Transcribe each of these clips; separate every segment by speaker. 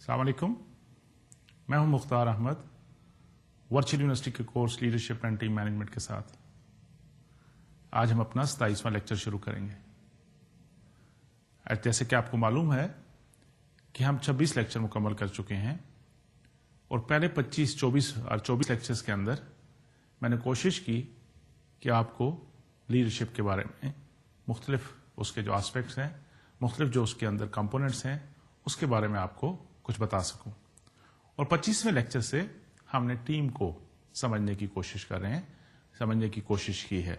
Speaker 1: السلام علیکم، میں ہوں مختار احمد، ورچوئل یونیورسٹی کے course leadership and team management کے ساتھ آج ہم اپنا 27واں لیکچر شروع کریں گے۔ جیسے کہ آپ کو معلوم ہے کہ ہم 26 لیکچر مکمل کر چکے ہیں اور پہلے 25، 24 اور 24 لیکچرز کے اندر میں نے کوشش کی کہ آپ کو لیڈرشپ کے بارے میں مختلف اس کے جو آسپیکٹس ہیں، مختلف جو اس کے اندر کمپوننٹس ہیں، اس کے بارے میں آپ کو کچھ بتا سکوں۔ اور 25ویں لیکچر سے ہم نے ٹیم کو سمجھنے کی کوشش کر رہے ہیں، سمجھنے کی کوشش کی ہے۔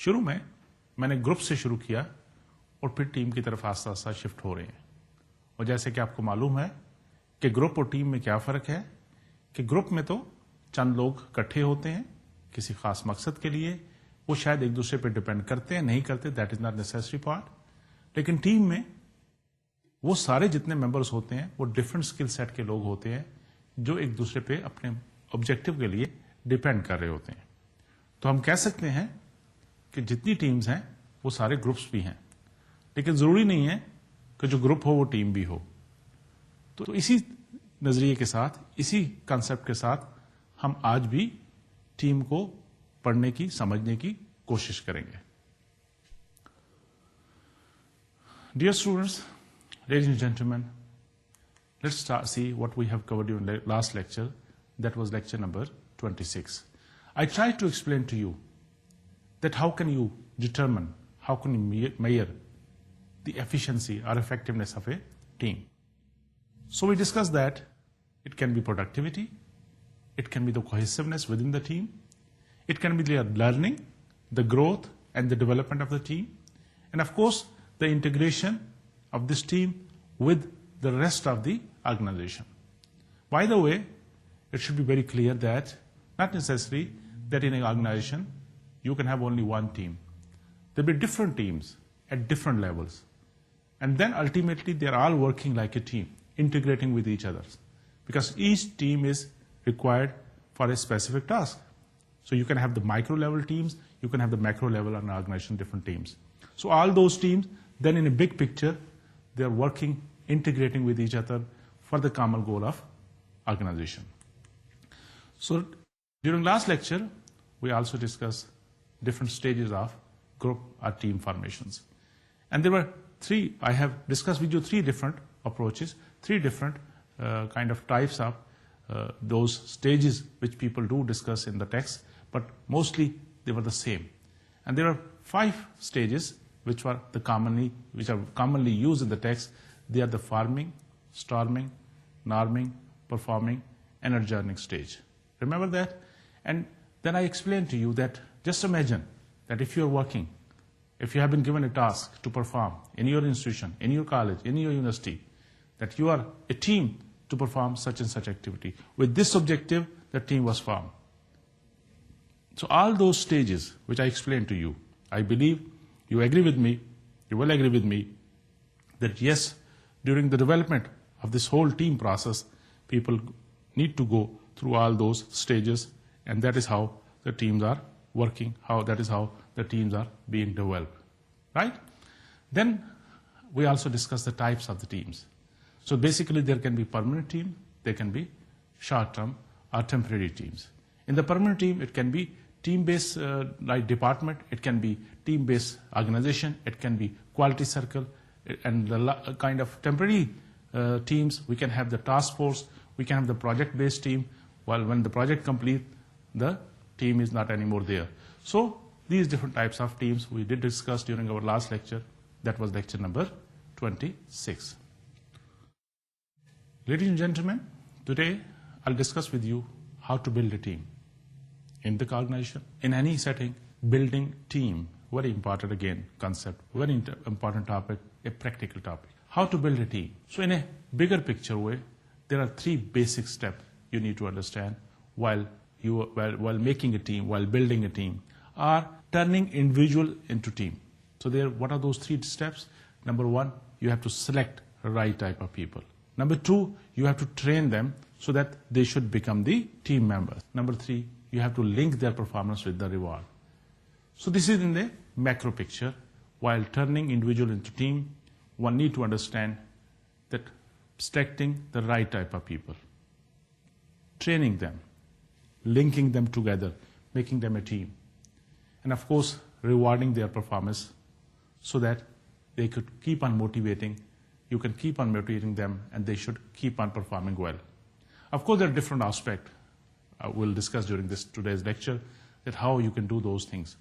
Speaker 1: شروع میں نے گروپ سے شروع کیا اور پھر ٹیم کی طرف آہستہ آہستہ شفٹ ہو رہے ہیں۔ اور جیسے کہ آپ کو معلوم ہے کہ گروپ اور ٹیم میں کیا فرق ہے، کہ گروپ میں تو چند لوگ اکٹھے ہوتے ہیں کسی خاص مقصد کے لیے، وہ شاید ایک دوسرے پہ ڈپینڈ کرتے ہیں، نہیں کرتے، that is not necessary part. لیکن ٹیم میں وہ سارے جتنے ممبرز ہوتے ہیں وہ ڈفرنٹ اسکل سیٹ کے لوگ ہوتے ہیں جو ایک دوسرے پہ اپنے آبجیکٹو کے لیے ڈپینڈ کر رہے ہوتے ہیں۔ تو ہم کہہ سکتے ہیں کہ جتنی ٹیمز ہیں وہ سارے گروپس بھی ہیں، لیکن ضروری نہیں ہے کہ جو گروپ ہو وہ ٹیم بھی ہو۔ تو اسی نظریے کے ساتھ، اسی کنسپٹ کے ساتھ ہم آج بھی ٹیم کو پڑھنے کی، سمجھنے کی کوشش کریں گے۔ Dear students, ladies and gentlemen, let's see what we have covered in the last lecture. That was lecture number 26. I tried to explain to you that how can you determine, how can you measure the efficiency or effectiveness of a team. So we discussed that it can be productivity, it can be the cohesiveness within the team, it can be the learning, the growth and the development of the team, and of course the integration of this team with the rest of the organization. By the way, it should be very clear that not necessarily that in an organization you can have only one team. There will be different teams at different levels. And then ultimately they are all working like a team, integrating with each other. Because each team is required for a specific task. So you can have the micro level teams, you can have the macro level and organization different teams. So all those teams, then in a big picture, they are working, integrating with each other for the common goal of organization. So during last lecture, we also discussed different stages of group or team formations. And there were three, I have discussed with you three different approaches, three different kind of types of those stages which people do discuss in the text, but mostly they were the same. And there are 5 stages which are commonly used in the text. They are the forming, storming, norming, performing, and adjourning stage. Remember that? And then I explained to you that just imagine that if you are working, if you have been given a task to perform in your institution, in your college, in your university, that you are a team to perform such and such activity. With this objective, the team was formed. So all those stages which I explained to you, I believe you agree with me, you will agree with me, that yes, during the development of this whole team process, people need to go through all those stages, and that is how the teams are working, that is how the teams are being developed, right? Then we also discuss the types of the teams. So basically there can be permanent team, there can be short-term or temporary teams. In the permanent team, it can be team-based like department, it can be team-based organization, it can be quality circle, and the kind of temporary teams, we can have the task force, we can have the project-based team, while when the project complete, the team is not anymore there. So these different types of teams we did discuss during our last lecture. That was lecture number 26. Ladies and gentlemen, today I'll discuss with you how to build a team. In the organization, in any setting, building team, very important again concept, very important topic, a practical topic. How to build a team. So in a bigger picture way, there are 3 basic steps you need to understand while making a team, while building a team, or turning individual into team. So what are those 3 steps? Number 1, you have to select the right type of people. Number 2, you have to train them so that they should become the team members. Number 3, you have to link their performance with the reward. So this is in the macro picture. While turning individual into team, one need to understand that selecting the right type of people, training them, linking them together, making them a team, and of course, rewarding their performance so that they could keep on motivating. You can keep on motivating them and they should keep on performing well. Of course, there are different aspects we'll discuss during today's lecture, that how you can do those things.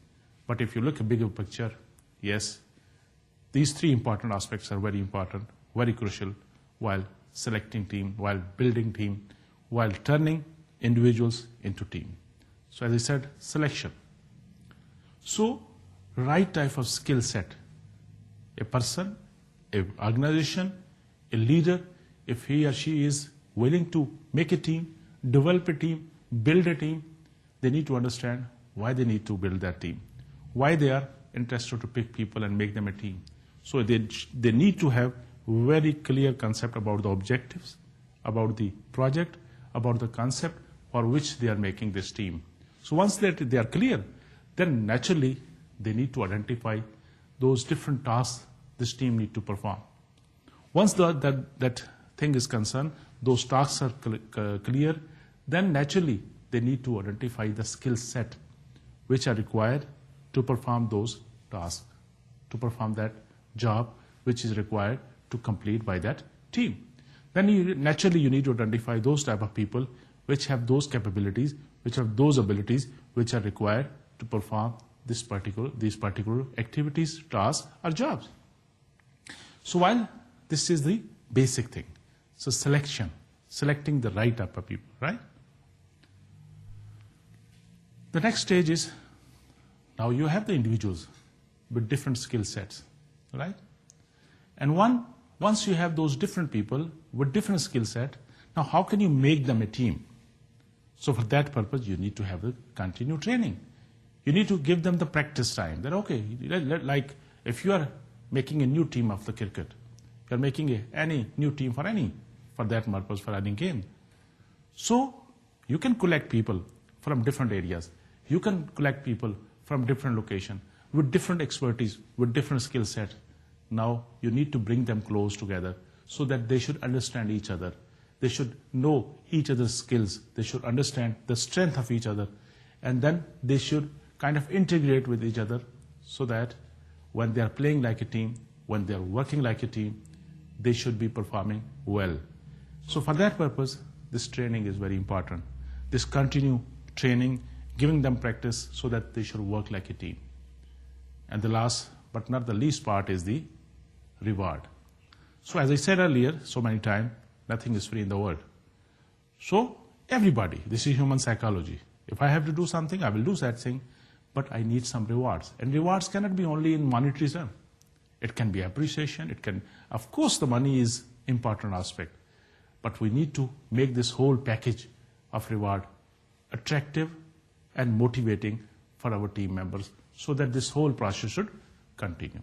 Speaker 1: But if you look at a bigger picture, yes, these three important aspects are very important, very crucial while selecting team, while building team, while turning individuals into team. So as I said, selection. So right type of skill set, a person, an organization, a leader, if he or she is willing to make a team, develop a team, build a team, they need to understand why they need to build that team, why they are interested to pick people and make them a team. So they need to have very clear concept about the objectives, about the project, about the concept for which they are making this team. So once that they are clear, then naturally they need to identify those different tasks this team need to perform. Once that thing is concerned, those tasks are clear, then naturally they need to identify the skill set which are required to perform those tasks, to perform that job which is required to complete by that team. Then naturally you need to identify those type of people which have those capabilities, which have those abilities which are required to perform these particular activities, tasks or jobs. So while this is the basic thing, so selecting the right type of people, right? The next stage is, now you have the individuals with different skill sets, right? And once you have those different people with different skill set, now how can you make them a team? So for that purpose, you need to have the continued training. You need to give them the practice time. That okay, like if you are making a new team of the cricket, you are making any new team for that purpose, for any game. So you can collect people from different areas. You can collect people from different locations with different expertise, with different skill sets. Now you need to bring them close together so that they should understand each other. They should know each other's skills. They should understand the strength of each other. And then they should kind of integrate with each other so that when they are playing like a team, when they are working like a team, they should be performing well. So for that purpose, this training is very important. This continued training, giving them practice so that they should work like a team. And the last but not the least part is the reward. So as I said earlier so many times, nothing is free in the world. So everybody, this is human psychology. If I have to do something, I will do that thing, but I need some rewards. And rewards cannot be only in monetary terms. It can be appreciation. It can, of course, the money is important aspect, but we need to make this whole package of reward attractive and motivating for our team members so that this whole process should continue.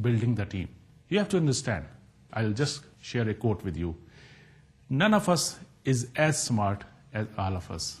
Speaker 1: building the team. You have to understand. I'll just share a quote with you. None of us is as smart as all of us.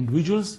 Speaker 1: individuals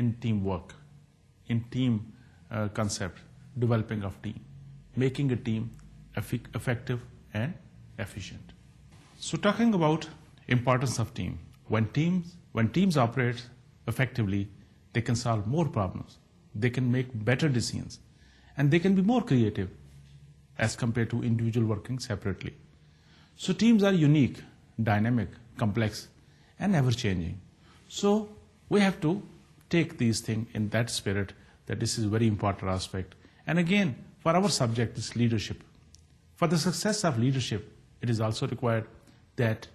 Speaker 1: in teamwork, in team concept, developing of team, making a team effective and efficient. So talking about importance of team, when teams operate effectively, they can solve more problems, they can make better decisions, and they can be more creative as compared to individual working separately. So teams are unique, dynamic, complex, and ever-changing. So we have to take these things in that spirit, that this is a very important aspect. And again, for our subject is leadership. For the success of leadership, it is also required that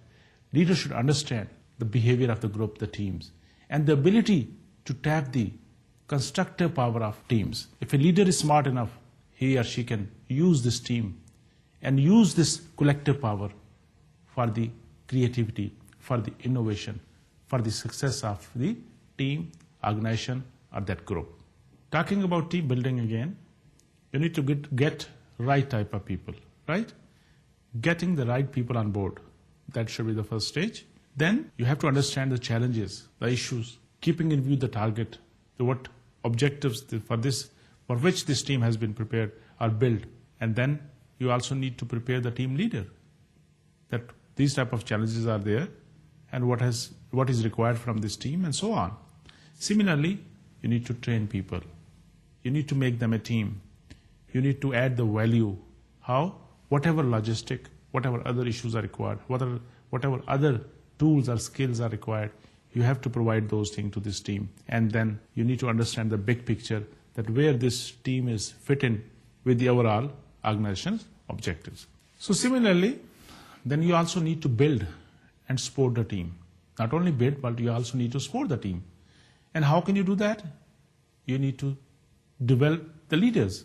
Speaker 1: leaders should understand the behavior of the group, the teams, and the ability to tap the constructive power of teams. If a leader is smart enough, he or she can use this team and use this collective power for the creativity, for the innovation, for the success of the team, organization, or that group. Talking about team building again, you need to get right type of people, right? Getting the right people on board. That should be the first stage. Then you have to understand the challenges, the issues, keeping in view the target, what objectives for which this team has been prepared are built. And then you also need to prepare the team leader, that these type of challenges are there and what is required from this team and so on. Similarly, you need to train people. You need to make them a team. You need to add the value. How? Whatever logistic, whatever other issues are required, whatever other tools or skills are required, you have to provide those things to this team. And then you need to understand the big picture, that where this team is fit in with the overall organization's objectives. So similarly, then you also need to build and support the team. Not only build, but you also need to support the team. And how can you do that? You need to develop the leaders.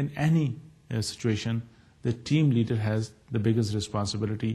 Speaker 1: in any situation, the team leader has the biggest responsibility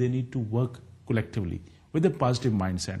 Speaker 1: they need to work collectively with a positive mindset.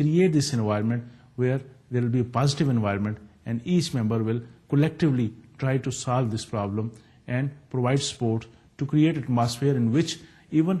Speaker 1: create this environment where there will be a positive environment and each member will collectively try to solve this problem and provide support to create atmosphere in which even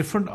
Speaker 1: different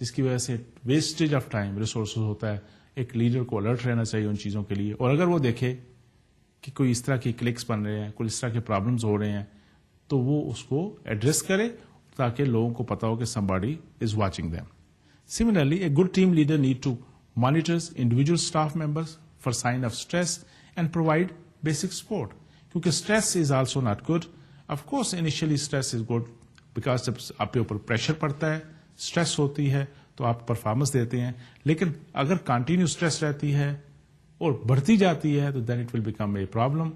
Speaker 1: جس کی وجہ سے wastage of time resources ہوتا ہے. ایک leader کو alert رہنا چاہیے ان چیزوں کے لیے, اور اگر وہ دیکھے کہ کوئی اس طرح کے کلکس بن رہے ہیں, کوئی اس طرح کے پرابلمز ہو رہے ہیں, تو وہ اس کو ایڈریس کرے تاکہ لوگوں کو پتا ہو کہ somebody is watching them. Similarly, a good team leader need to monitor individual staff members for sign of stress and provide basic support. کیونکہ stress is also not good. Of course, initially stress is good because جب آپ کے اوپر pressure پڑتا ہے, stress ہوتی ہے, تو آپ پرفارمنس دیتے ہیں. لیکن اگر کنٹینیو اسٹریس رہتی ہے اور بڑھتی جاتی ہے تو then it will become a problem.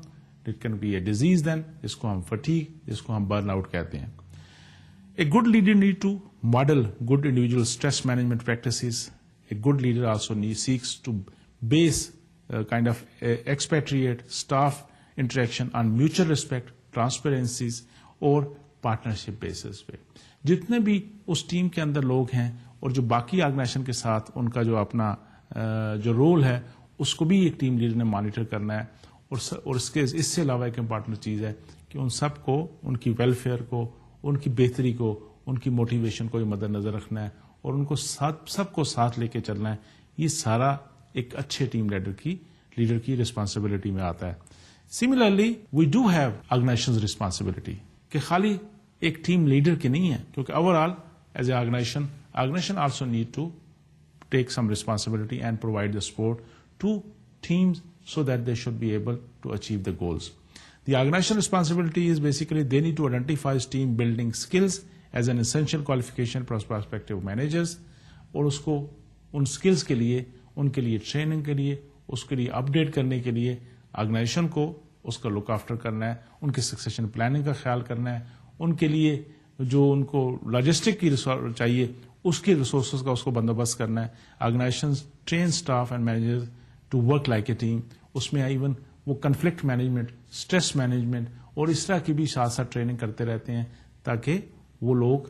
Speaker 1: It can be a disease then, جس کو ہم فٹیگ, جس کو ہم برن آؤٹ کہتے ہیں. A good leader need to model good individual stress management practices. A good leader also seeks to base kind of expatriate staff interaction on mutual respect, transparencies اور partnership basis پہ. جتنے بھی اس team کے اندر لوگ ہیں اور جو باقی آرگنائزیشن کے ساتھ ان کا جو اپنا جو رول ہے اس کو بھی ایک ٹیم لیڈر نے مانیٹر کرنا ہے. اور اس سے علاوہ ایک امپارٹنٹ چیز ہے کہ ان سب کو, ان کی ویلفیئر کو, ان کی بہتری کو, ان کی موٹیویشن کو مد نظر رکھنا ہے اور ان کو سب کو ساتھ لے کے چلنا ہے. یہ سارا ایک اچھے ٹیم لیڈر کی ریسپانسبلٹی میں آتا ہے. Similarly we do have organization responsibility کہ خالی ایک ٹیم لیڈر کی نہیں ہے, کیونکہ overall as a organization also need to take some responsibility and provide the support to teams so that they should be able to achieve the goals. The organizational responsibility is basically they need to identify team building skills as an essential qualification for prospective managers, اور اس کو ان skills کے لیے, ان کے لیے training کے لیے, اس کے لیے اپڈیٹ کرنے کے لیے آرگنائزیشن کو اس کا لک آفٹر کرنا ہے, ان کے سکسیشن پلاننگ کا خیال کرنا ہے, ان کے لیے جو ان کو لاجسٹک کی چاہیے اس کے ریسورسز کا اس کو بندوبست کرنا ہے. Organization train staff and manager to work like a team. اس میں ایون وہ کنفلکٹ مینجمنٹ, اسٹریس مینجمنٹ اور اس طرح کی بھی ساتھ ساتھ ٹریننگ کرتے رہتے ہیں تاکہ وہ لوگ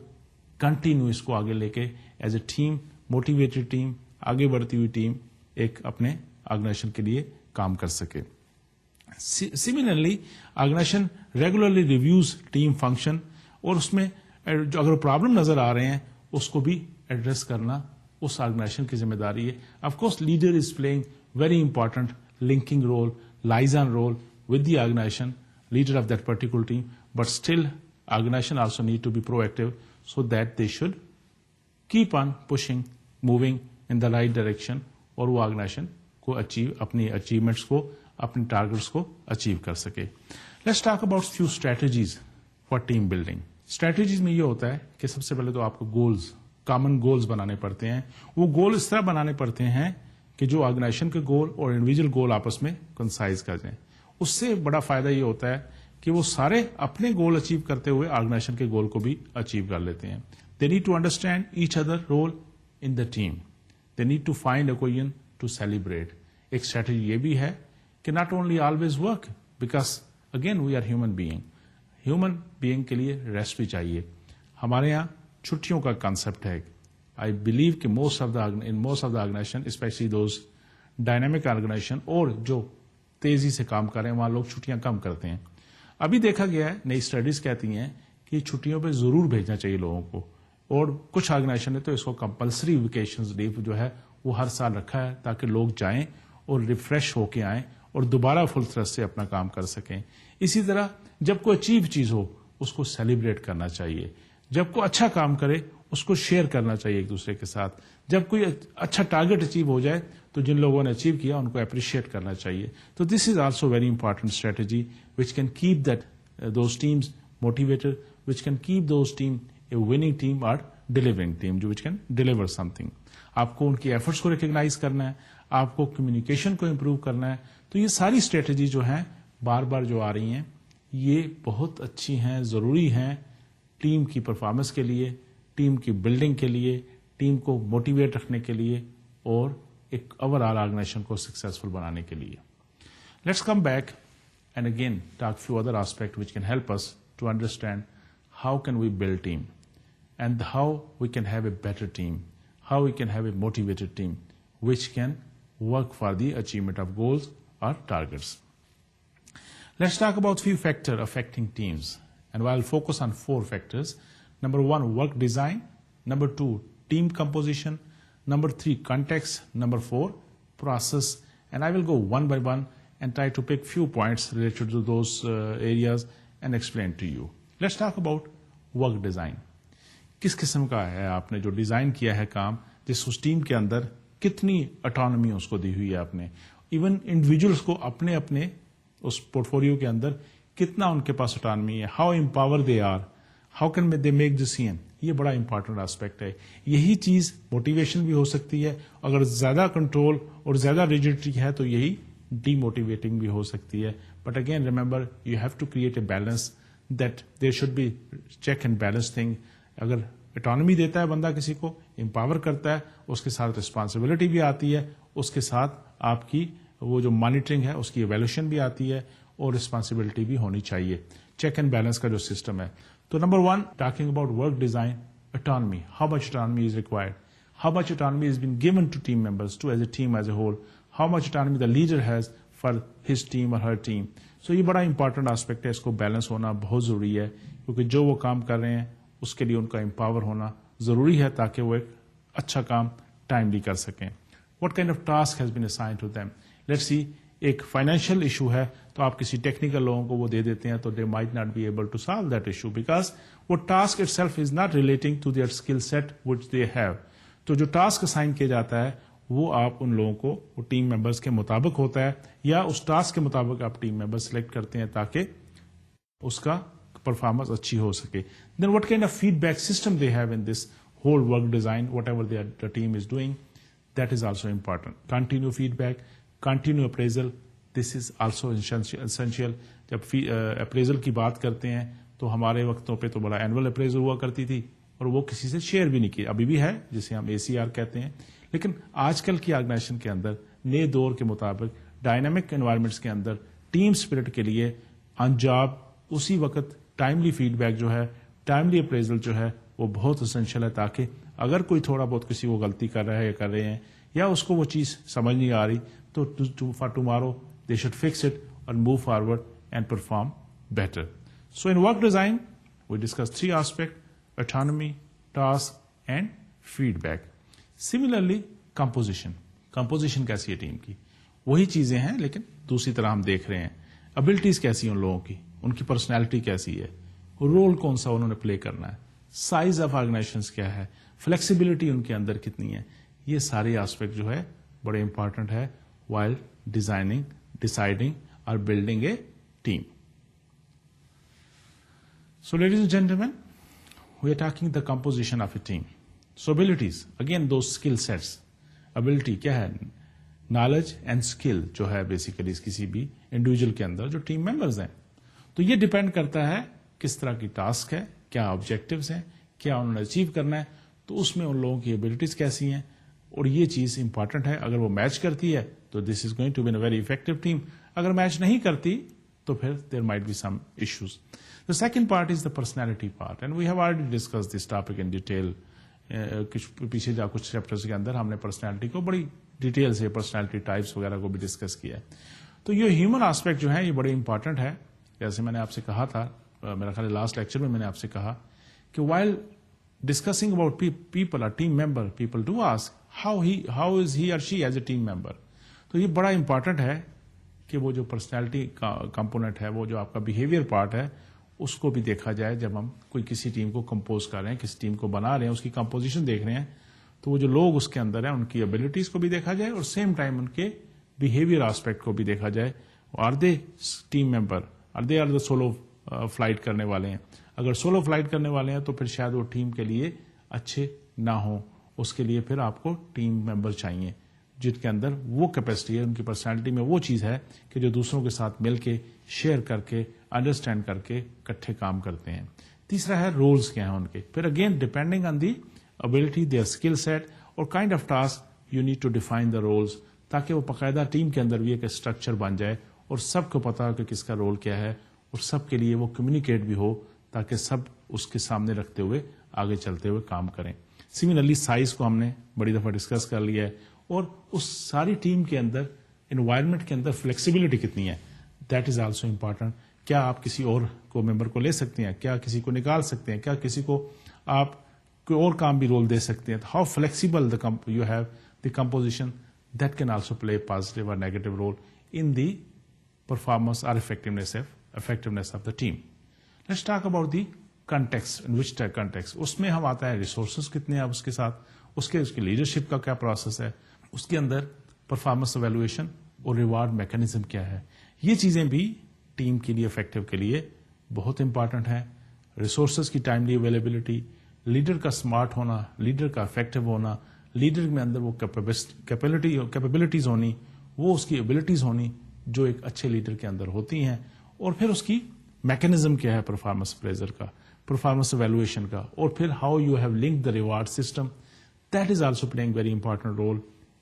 Speaker 1: کنٹینیو اس کو آگے لے کے as a team, motivated team, آگے بڑھتی ہوئی ٹیم ایک اپنے آرگنائزیشن کے لیے کام کر سکے. Similarly organization regularly reviews team function, اور اس میں جو اگر پرابلم نظر آ رہے ہیں اس کو بھی ایڈریس کرنا اس آرگنائزیشن کی ذمہ داری ہے. Of course leader is playing very important linking role, liaison role with the organization, leader of that particular team, but still organization also need to be proactive so that they should keep on pushing, moving in the right direction, اور وہ organization کو اپنی achievements کو, اپنی targets کو achieve کر سکے. Let's talk about few strategies for team building. Strategies میں یہ ہوتا ہے کہ سب سے پہلے تو آپ کو goals, common goals بنانے پڑتے ہیں. وہ goal اس طرح بنانے پڑتے ہیں کہ جو آرگنائزیشن کے گول اور انڈیویجل گول آپس میں کنسائز کر جائیں. اس سے بڑا فائدہ یہ ہوتا ہے کہ وہ سارے اپنے گول اچیو کرتے ہوئے آرگنائزیشن کے گول کو بھی اچیو کر لیتے ہیں. They need to understand each other role in the team. They need to find occasion to celebrate. ایک اسٹریٹجی یہ بھی ہے کہ not only always work, because again we are human being. Human being کے لیے ریسٹ بھی چاہیے. ہمارے یہاں چھٹیوں کا کانسیپٹ ہے. I believe کہ most of the organization, especially those dynamic organization اور جو تیزی سے کام کر رہے ہیں وہاں لوگ چھٹیاں کم کرتے ہیں. ابھی دیکھا گیا ہے, نئی اسٹڈیز کہتی ہیں کہ چھٹیوں پہ ضرور بھیجنا چاہیے لوگوں کو, اور کچھ آرگنائزیشن نے تو اس کو کمپلسری ویکیشنز لیو جو ہے وہ ہر سال رکھا ہے تاکہ لوگ جائیں اور ریفریش ہو کے آئیں اور دوبارہ فل تھرسٹ سے اپنا کام کر سکیں. اسی طرح جب کوئی اچیو چیز ہو اس کو سیلیبریٹ کرنا چاہیے. جب کوئی اچھا کام کرے اس کو شیئر کرنا چاہیے ایک دوسرے کے ساتھ. جب کوئی اچھا ٹارگیٹ اچیو ہو جائے تو جن لوگوں نے اچیو کیا ان کو اپریشیٹ کرنا چاہیے. تو this is also very important strategy which can keep those teams motivated, which can keep those team a winning team اور ڈیلیورنگ ٹیم جو which can deliver something. آپ کو ان کی ایفرٹس کو ریکگنائز کرنا ہے, آپ کو کمیونیکیشن کو امپروو کرنا ہے. تو یہ ساری اسٹریٹجی جو ہیں بار بار جو آ رہی ہیں یہ بہت اچھی ہیں, ضروری ہیں ٹیم کی پرفارمنس کے لیے, ٹیم کی بلڈنگ کے لیے, ٹیم کو موٹیویٹ رکھنے کے لیے اور ایک اوور آل آرگنائزیشن کو سکسیسفل بنانے کے لیے. Let's come back and again talk few other aspect which can help us to understand how can we build team and how we can have a better team, how we can have a motivated team which can work for the achievement of goals اور targets. Let's talk about few factors affecting teams, and I'll focus on 4 factors. Number 1, work design. Number 2, team composition. Number 3, context. Number 4, process. And I will go one by one and try to pick few points related to those areas and explain to you. Let's talk about work design. کس قسم کا ہے آپ نے جو design کیا ہے کام, جس اس ٹیم کے اندر کتنی اٹانومی اس کو دی ہوئی ہے آپ نے, ایون انڈیویجولس کو اپنے اپنے اس پورٹ فولیو کے اندر کتنا ان کے پاس اٹانومی ہے, how empower they are, how can they make decision. یہ بڑا امپورٹنٹ آسپیکٹ ہے. یہی چیز موٹیویشن بھی ہو سکتی ہے. اگر زیادہ کنٹرول اور زیادہ ریجڈٹی ہے تو یہی ڈی موٹیویٹنگ بھی ہو سکتی ہے. But again remember you have to create a balance that there should be check and balance thing. اگر اٹانومی دیتا ہے بندہ کسی کو, امپاور کرتا ہے, اس کے ساتھ رسپانسبلٹی بھی آتی ہے, اس کے ساتھ آپ کی وہ جو مانیٹرنگ ہے اس کی ایویلویشن بھی آتی ہے اور رسپانسبلٹی بھی ہونی چاہیے. چیک اینڈ بیلنس کا جو سسٹم ہے. تو number 1, talking about work design, autonomy. How much autonomy is required, how much autonomy is been given to team members, to as a team as a whole, how much autonomy the leader has for his team اور ہر team. سو یہ بڑا important aspect ہے, اس کو balance ہونا بہت ضروری ہے, کیونکہ جو وہ کام کر رہے ہیں اس کے لیے ان کا امپاور ہونا ضروری ہے تاکہ وہ ایک اچھا کام ٹائملی کر سکیں. What kind of task has been assign to them. Let's see, ایک فائنینشیل ایشو ہے تو آپ کسی ٹیکنیکل لوگوں کو وہ دے دیتے ہیں تو they might not be able to solve that issue because وہ task itself is not relating to their skill set which they have. تو جو ٹاسک اسائن کیا جاتا ہے وہ آپ ان لوگوں کو وہ ٹیم ممبرس کے مطابق ہوتا ہے, یا اس ٹاسک کے مطابق آپ ٹیم ممبر سلیکٹ کرتے ہیں تاکہ اس کا پرفارمنس اچھی ہو سکے. Then what kind of feedback system they have in this whole work design, whatever the team is doing, that is also important. Continue feedback, continue appraisal, this is also essential. جب appraisal کی بات کرتے ہیں تو ہمارے وقتوں پہ تو بڑا annual appraisal ہوا کرتی تھی اور وہ کسی سے شیئر بھی نہیں کی, ابھی بھی ہے جسے ہم ACR کہتے ہیں. لیکن آج کل کی آرگنائزیشن کے اندر نئے دور کے مطابق ڈائنامک انوائرمنٹس کے اندر ٹیم اسپرٹ کے لیے آن جاب اسی وقت ٹائملی فیڈ بیک جو ہے, ٹائملی اپریزل جو ہے وہ بہت اسینشیل ہے, تاکہ اگر کوئی تھوڑا بہت کسی کو غلطی کر رہا ہے یا کر رہے ہیں یا اس کو وہ چیز سمجھ نہیں آ رہی تو for tomorrow they should fix it and move forward and perform better. So in work design we discuss 3 aspect, autonomy, task and feedback. Similarly composition کیسی ہے ٹیم کی, وہی چیزیں ہیں لیکن دوسری طرح ہم دیکھ رہے ہیں. ابلٹیز کیسی ہیں ان لوگوں کی, ان کی پرسنالٹی کیسی ہے, رول کون سا انہوں نے پلے کرنا ہے, سائز آف آرگنائزیشن کیا ہے, فلیکسیبلٹی ان کے اندر کتنی ہے. یہ سارے آسپیکٹ جو ہے بڑے امپورٹنٹ ہے وائل ڈیزائننگ, ڈیسائڈنگ اور building a team. So ladies and gentleman, we are talking the composition of a team. So abilities, again those skill sets. Ability کیا ہے, نالج اینڈ اسکل جو ہے بیسیکلی کسی بھی انڈیویجل کے اندر جو ٹیم ممبرز ہیں. تو یہ ڈپینڈ کرتا ہے کس طرح کی ٹاسک ہے, کیا آبجیکٹوز ہیں, کیا انہوں نے اچیو کرنا ہے, تو اس میں ان لوگوں کی ایبلٹیز کیسی ہیں, اور یہ چیز امپورٹنٹ ہے. اگر وہ میچ کرتی ہے تو this is going to be a very effective team. اگر میچ نہیں کرتی تو پھر there might be some issues. The second part is the personality part, and we have already discuss this topic in detail. پیچھے کچھ chapters کے اندر ہم نے پرسنالٹی کو بڑی ڈیٹیل سے, پرسنالٹی ٹائپس وغیرہ کو بھی ڈسکس کیا ہے. تو یہ ہیومن آسپیکٹ جو ہے یہ بڑے امپورٹنٹ ہے. جیسے میں نے آپ سے کہا تھا, میرا خیال لاسٹ لیکچر میں نے آپ سے کہا کہ وائل ڈسکسنگ اباؤٹ پیپل اور team member, people do ask how is he اور she as a team member. تو یہ بڑا امپورٹنٹ ہے کہ وہ جو پرسنالٹی کمپوننٹ ہے, وہ جو آپ کا بہیویئر پارٹ ہے, اس کو بھی دیکھا جائے. جب ہم کوئی کسی ٹیم کو کمپوز کر رہے ہیں, کسی ٹیم کو بنا رہے ہیں, اس کی کمپوزیشن دیکھ رہے ہیں, تو وہ جو لوگ اس کے اندر ہیں ان کی ابیلٹیز کو بھی دیکھا جائے اور سیم ٹائم ان کے بہیویئر آسپیکٹ کو بھی دیکھا جائے. Are they team member, are they are the solo flight کرنے والے ہیں. اگر سولو فلائٹ کرنے والے ہیں تو پھر شاید وہ ٹیم کے لیے اچھے نہ ہوں. اس کے لیے پھر آپ کو ٹیم ممبر چاہیے جن کے اندر وہ کیپیسٹی ہے, ان کی پرسنالٹی میں وہ چیز ہے کہ جو دوسروں کے ساتھ مل کے, شیئر کر کے, انڈرسٹینڈ کر کے اکٹھے کام کرتے ہیں. تیسرا ہے رولز کیا ہیں ان کے. پھر again depending on the ability, their skill set اور kind of task you need to define the roles, تاکہ وہ باقاعدہ ٹیم کے اندر بھی ایک اسٹرکچر بن جائے اور سب کو پتا ہو کہ کس کا رول کیا ہے, اور سب کے لیے وہ کمیونیکیٹ بھی ہو تاکہ سب اس کے سامنے رکھتے ہوئے آگے چلتے ہوئے کام کریں. سملرلی سائز کو ہم نے بڑی دفعہ ڈسکس کر لیا ہے, اور اس ساری ٹیم کے اندر انوائرمنٹ کے اندر فلیکسیبلٹی کتنی ہے, دیٹ از آلسو امپورٹنٹ. کیا آپ کسی اور کو ممبر کو لے سکتے ہیں, کیا کسی کو نکال سکتے ہیں, کیا کسی کو آپ کوئی اور کام بھی رول دے سکتے ہیں. How flexible you have the composition that can also play positive اور negative role in the performance اور effectiveness of the team. Let's talk about the context, in which context. اس میں ہم آتا ہے ریسورسز کتنے ہیں اس کے ساتھ, اس کے لیڈرشپ کا کیا پروسیس ہے, اس کے اندر پرفارمنس ایویلویشن اور ریوارڈ میکانزم کیا ہے. یہ چیزیں بھی ٹیم کے لیے افیکٹو کے لیے بہت امپارٹنٹ ہے. ریسورسز کی ٹائملی اویلیبلٹی, لیڈر کا اسمارٹ ہونا, لیڈر کا افیکٹو ہونا, لیڈر میں اندر وہ کیپیبلٹیز ہونی, وہ اس کی ایبلٹیز ہونی جو ایک اچھے لیڈر کے اندر ہوتی ہیں, اور پھر اس کی میکینزم کیا ہے پرفارمنس اپریزر کا, پرفارمنس ایویلویشن کا, اور پھر how you have link the reward system. That is also playing very important role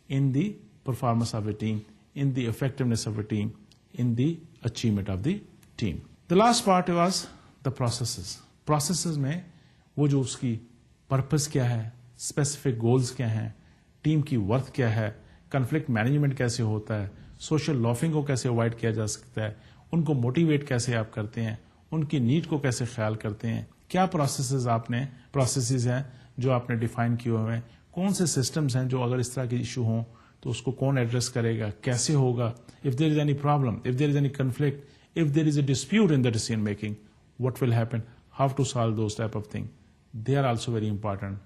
Speaker 1: in the performance of a team, in the effectiveness of a team, in the achievement of the team. The last part was the processes. Processes میں وہ جو اس کی purpose کیا ہے, specific goals کیا ہیں, team کی worth کیا ہے, کنفلکٹ مینجمنٹ کیسے ہوتا ہے, سوشل لافنگ کو کیسے اوائڈ کیا جا سکتا ہے, ان کو موٹیویٹ کیسے آپ کرتے ہیں, ان کی نیڈ کو کیسے خیال کرتے ہیں, کیا پروسیسز ہیں جو آپ نے ڈیفائن کیے ہوئے ہیں, کون سے سسٹمز ہیں جو اگر اس طرح کے ایشو ہوں تو اس کو کون ایڈریس کرے گا, کیسے ہوگا, if there is any problem, if there is any conflict, if there is a dispute in the decision making, what will happen, how to solve those type of things. They are also very important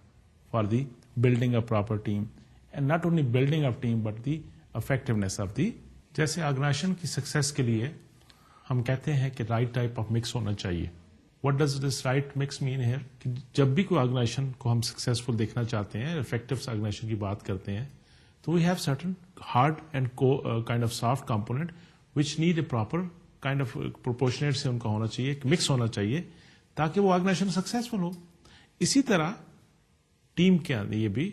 Speaker 1: for the building a proper team, and not only building a team but the effectiveness of the. جیسے organization کی success کے لیے ہم کہتے ہیں کہ right type of mix ہونا چاہیے. What does this right mix mean here? کہ جب بھی کوئی آرگنائزیشن کو ہم سکسیسفل دیکھنا چاہتے ہیں, افیکٹو آرگنائزیشن کی بات کرتے ہیں, تو we have certain hard and kind of soft component which need a proper kind of proportionate سے ان کا ہونا چاہیے, ایک مکس ہونا چاہیے تاکہ وہ آرگنائزیشن سکسیسفل ہو. اسی طرح ٹیم کے لیے بھی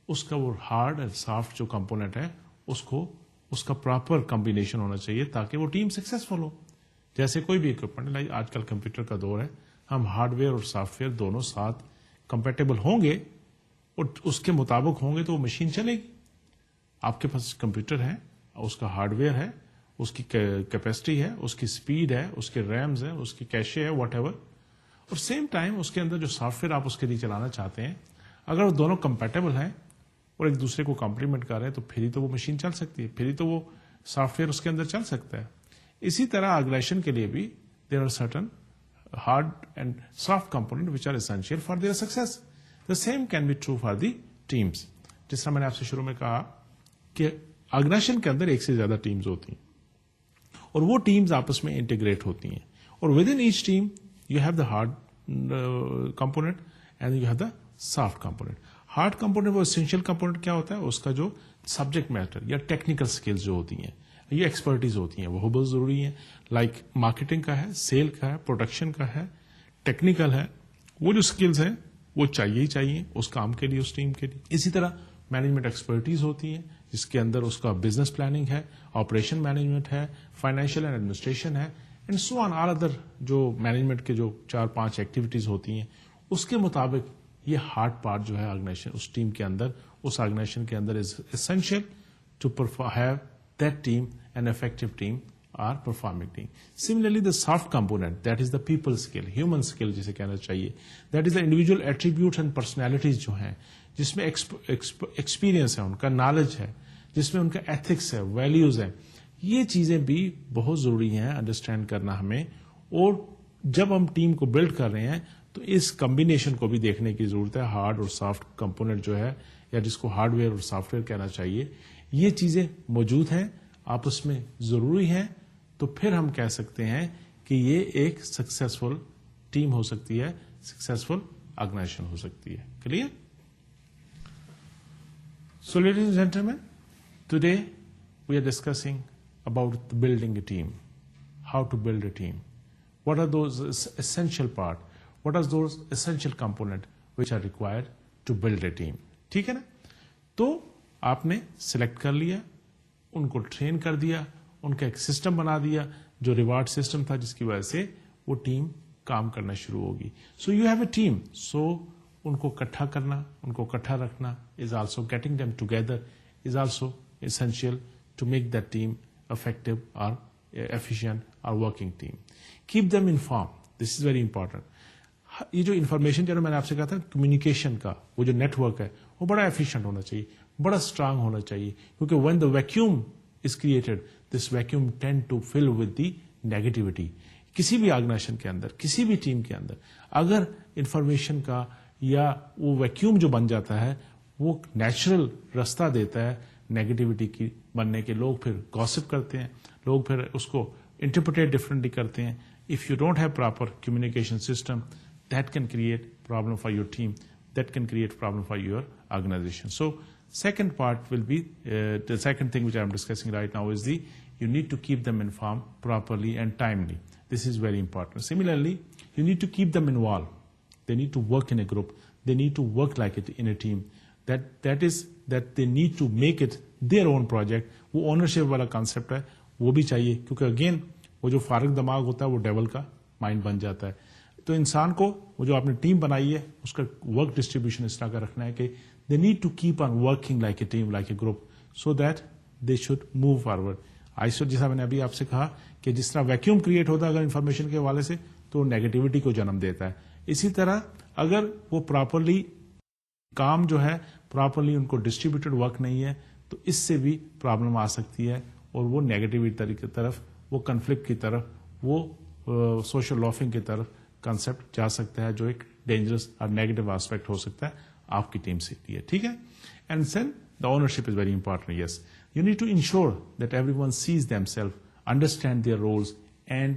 Speaker 1: اس کا وہ ہارڈ اینڈ سافٹ جو کمپونیٹ ہے اس کا پراپر کمبینیشن ہونا چاہیے تاکہ وہ ٹیم سکسیسفل ہو. جیسے کوئی بھی اکوپمنٹ, لائک آج کل کمپیوٹر کا دور ہے, ہم ہارڈ ویئر اور سافٹ ویئر دونوں ساتھ کمپیٹیبل ہوں گے اور اس کے مطابق ہوں گے تو وہ مشین چلے گی. آپ کے پاس کمپیوٹر ہے, اس کا ہارڈ ویئر ہے, اس کی کیپیسٹی ہے, اس کی سپیڈ ہے, اس کے ریمز ہے, اس کی کیشے ہے, واٹ ایور, اور سیم ٹائم اس کے اندر جو سافٹ ویئر آپ اس کے لیے چلانا چاہتے ہیں, اگر وہ دونوں کمپیٹیبل ہیں اور ایک دوسرے کو کمپلیمنٹ کر رہے ہیں تو پھر ہی تو وہ مشین چل سکتی ہے, پھر ہی تو وہ سافٹ ویئر اس کے اندر چل سکتا ہے. اسی طرح آرگنائزیشن کے لیے بھی there are certain hard and soft component which are essential for their success. The same can be true for the teams. جس طرح میں نے آپ سے شروع میں کہا کہ آرگنائزیشن کے اندر ایک سے زیادہ ٹیمز ہوتی ہیں اور وہ ٹیمز آپس میں انٹیگریٹ ہوتی ہیں, اور with in each team you have the hard component and you have the soft component. Hard component وہ اسینشیل کمپونیٹ کیا ہوتا ہے, اس کا جو سبجیکٹ میٹر یا ٹیکنیکل اسکلز جو ہوتی ہیں, یہ ایکسپرٹیز ہوتی ہیں, وہ بہت ضروری ہیں. لائک مارکیٹنگ کا ہے, سیل کا ہے, پروڈکشن کا ہے, ٹیکنیکل ہے, وہ جو اسکلز ہیں وہ چاہیے ہی چاہیے اس کام کے لیے, اس ٹیم کے لیے. اسی طرح مینجمنٹ ایکسپرٹیز ہوتی ہیں جس کے اندر اس کا بزنس پلاننگ ہے, آپریشن مینجمنٹ ہے, فائنینشیل اینڈ ایڈمنسٹریشن ہے, and so on all other جو مینجمنٹ کے جو 4-5 ایکٹیویٹیز ہوتی ہیں, اس کے مطابق یہ ہارڈ پارٹ جو ہے آرگنائزیشن اس ٹیم کے اندر, اس آرگنائزیشن کے اندر is essential to have that team an effective team or performing team. Similarly, the soft component, that is the people skill, human skill جسے کہنا چاہیے, that is the individual attributes and personalities جو ہیں, جس میں experience ہے, ان کا knowledge ہے, جس میں ان کا ایتھکس ہے, ویلیوز ہیں. یہ چیزیں بھی بہت ضروری ہیں انڈرسٹینڈ کرنا ہمیں, اور جب ہم ٹیم کو بلڈ کر رہے ہیں تو اس کمبینیشن کو بھی دیکھنے کی ضرورت ہے. ہارڈ اور سافٹ کمپونیٹ جو ہے, یا جس کو ہارڈ ویئر اور سافٹ ویئر کہنا چاہیے, یہ چیزیں موجود ہیں, آپس میں ضروری ہے, تو پھر ہم کہہ سکتے ہیں کہ یہ ایک سکسیسفل ٹیم ہو سکتی ہے, سکسیسفل آرگنائزیشن ہو سکتی ہے. Clear? So ladies and gentleman, today we are discussing about building a team, how to build a team, what are those essential part, what are those essential component which are required to build a team. ٹھیک ہے نا؟ تو آپ نے select کر لیا, ان کو train کر دیا, ان کا ایک سسٹم بنا دیا جو ریوارڈ سسٹم تھا, جس کی وجہ سے وہ ٹیم کام کرنا شروع ہوگی. So you have a team, so ان کو اکٹھا کرنا, ان کو اکٹھا رکھنا is also getting them together is also essential to make that team effective اور ایفیشینٹ اور working team. Keep them inform, this is very important. یہ جو انفارمیشن جو میں نے آپ سے کہا تھا کمیونیکیشن کا وہ جو نیٹ ورک ہے وہ بڑا ایفیشینٹ ہونا چاہیے, بڑا اسٹرانگ ہونا چاہیے, کیونکہ when the vacuum is created this vacuum tend to fill with the negativity. کسی بھی آرگنائزیشن کے اندر, کسی بھی ٹیم کے اندر اگر انفارمیشن کا یا وہ ویکیوم جو بن جاتا ہے وہ نیچرل راستہ دیتا ہے نیگیٹیوٹی کی بننے کے, لوگ پھر گاسپ کرتے ہیں, لوگ پھر اس کو انٹرپریٹ ڈفرنٹلی کرتے ہیں. If you don't have proper communication system, that can create problem for your team, that can create problem for your organization. So second part will be, the second thing which I am discussing right now is you need to keep them informed properly and timely. This is very important. Similarly, you need to keep them involved. They need to work in a group. They need to work like it in a team. That they need to make it their own project. وہ ownership والا concept ہے وہ بھی چاہیے, کیونکہ again وہ جو فارغ دماغ ہوتا ہے وہ ڈیول کا مائنڈ بن جاتا ہے. تو انسان کو وہ جو آپ نے ٹیم بنائی ہے اس کا ورک ڈسٹریبیوشن اس طرح کا رکھنا ہے کہ they need to keep on working like a team, like a group, so that they should move forward. آئیسو جیسا میں نے ابھی آپ سے کہا کہ جس طرح ویکیوم کریٹ ہوتا ہے اگر انفارمیشن کے حوالے سے تو نیگیٹیوٹی کو جنم دیتا ہے. اسی طرح اگر وہ پراپرلی کام جو ہے پراپرلی ان کو ڈسٹریبیوٹیڈ ورک نہیں ہے تو اس سے بھی پرابلم آ سکتی ہے اور وہ نیگیٹیوٹی کی طرف, وہ کنفلکٹ کی طرف, وہ سوشل لافنگ کی طرف کنسپٹ جا سکتا ہے جو ایک ڈینجرس اور نیگیٹو آسپیکٹ ہو سکتا ہے آپ کی ٹیم سے لیے. ٹھیک ہے. And sense the ownership is very important. Yes, you need to ensure that everyone sees themself, understand their roles and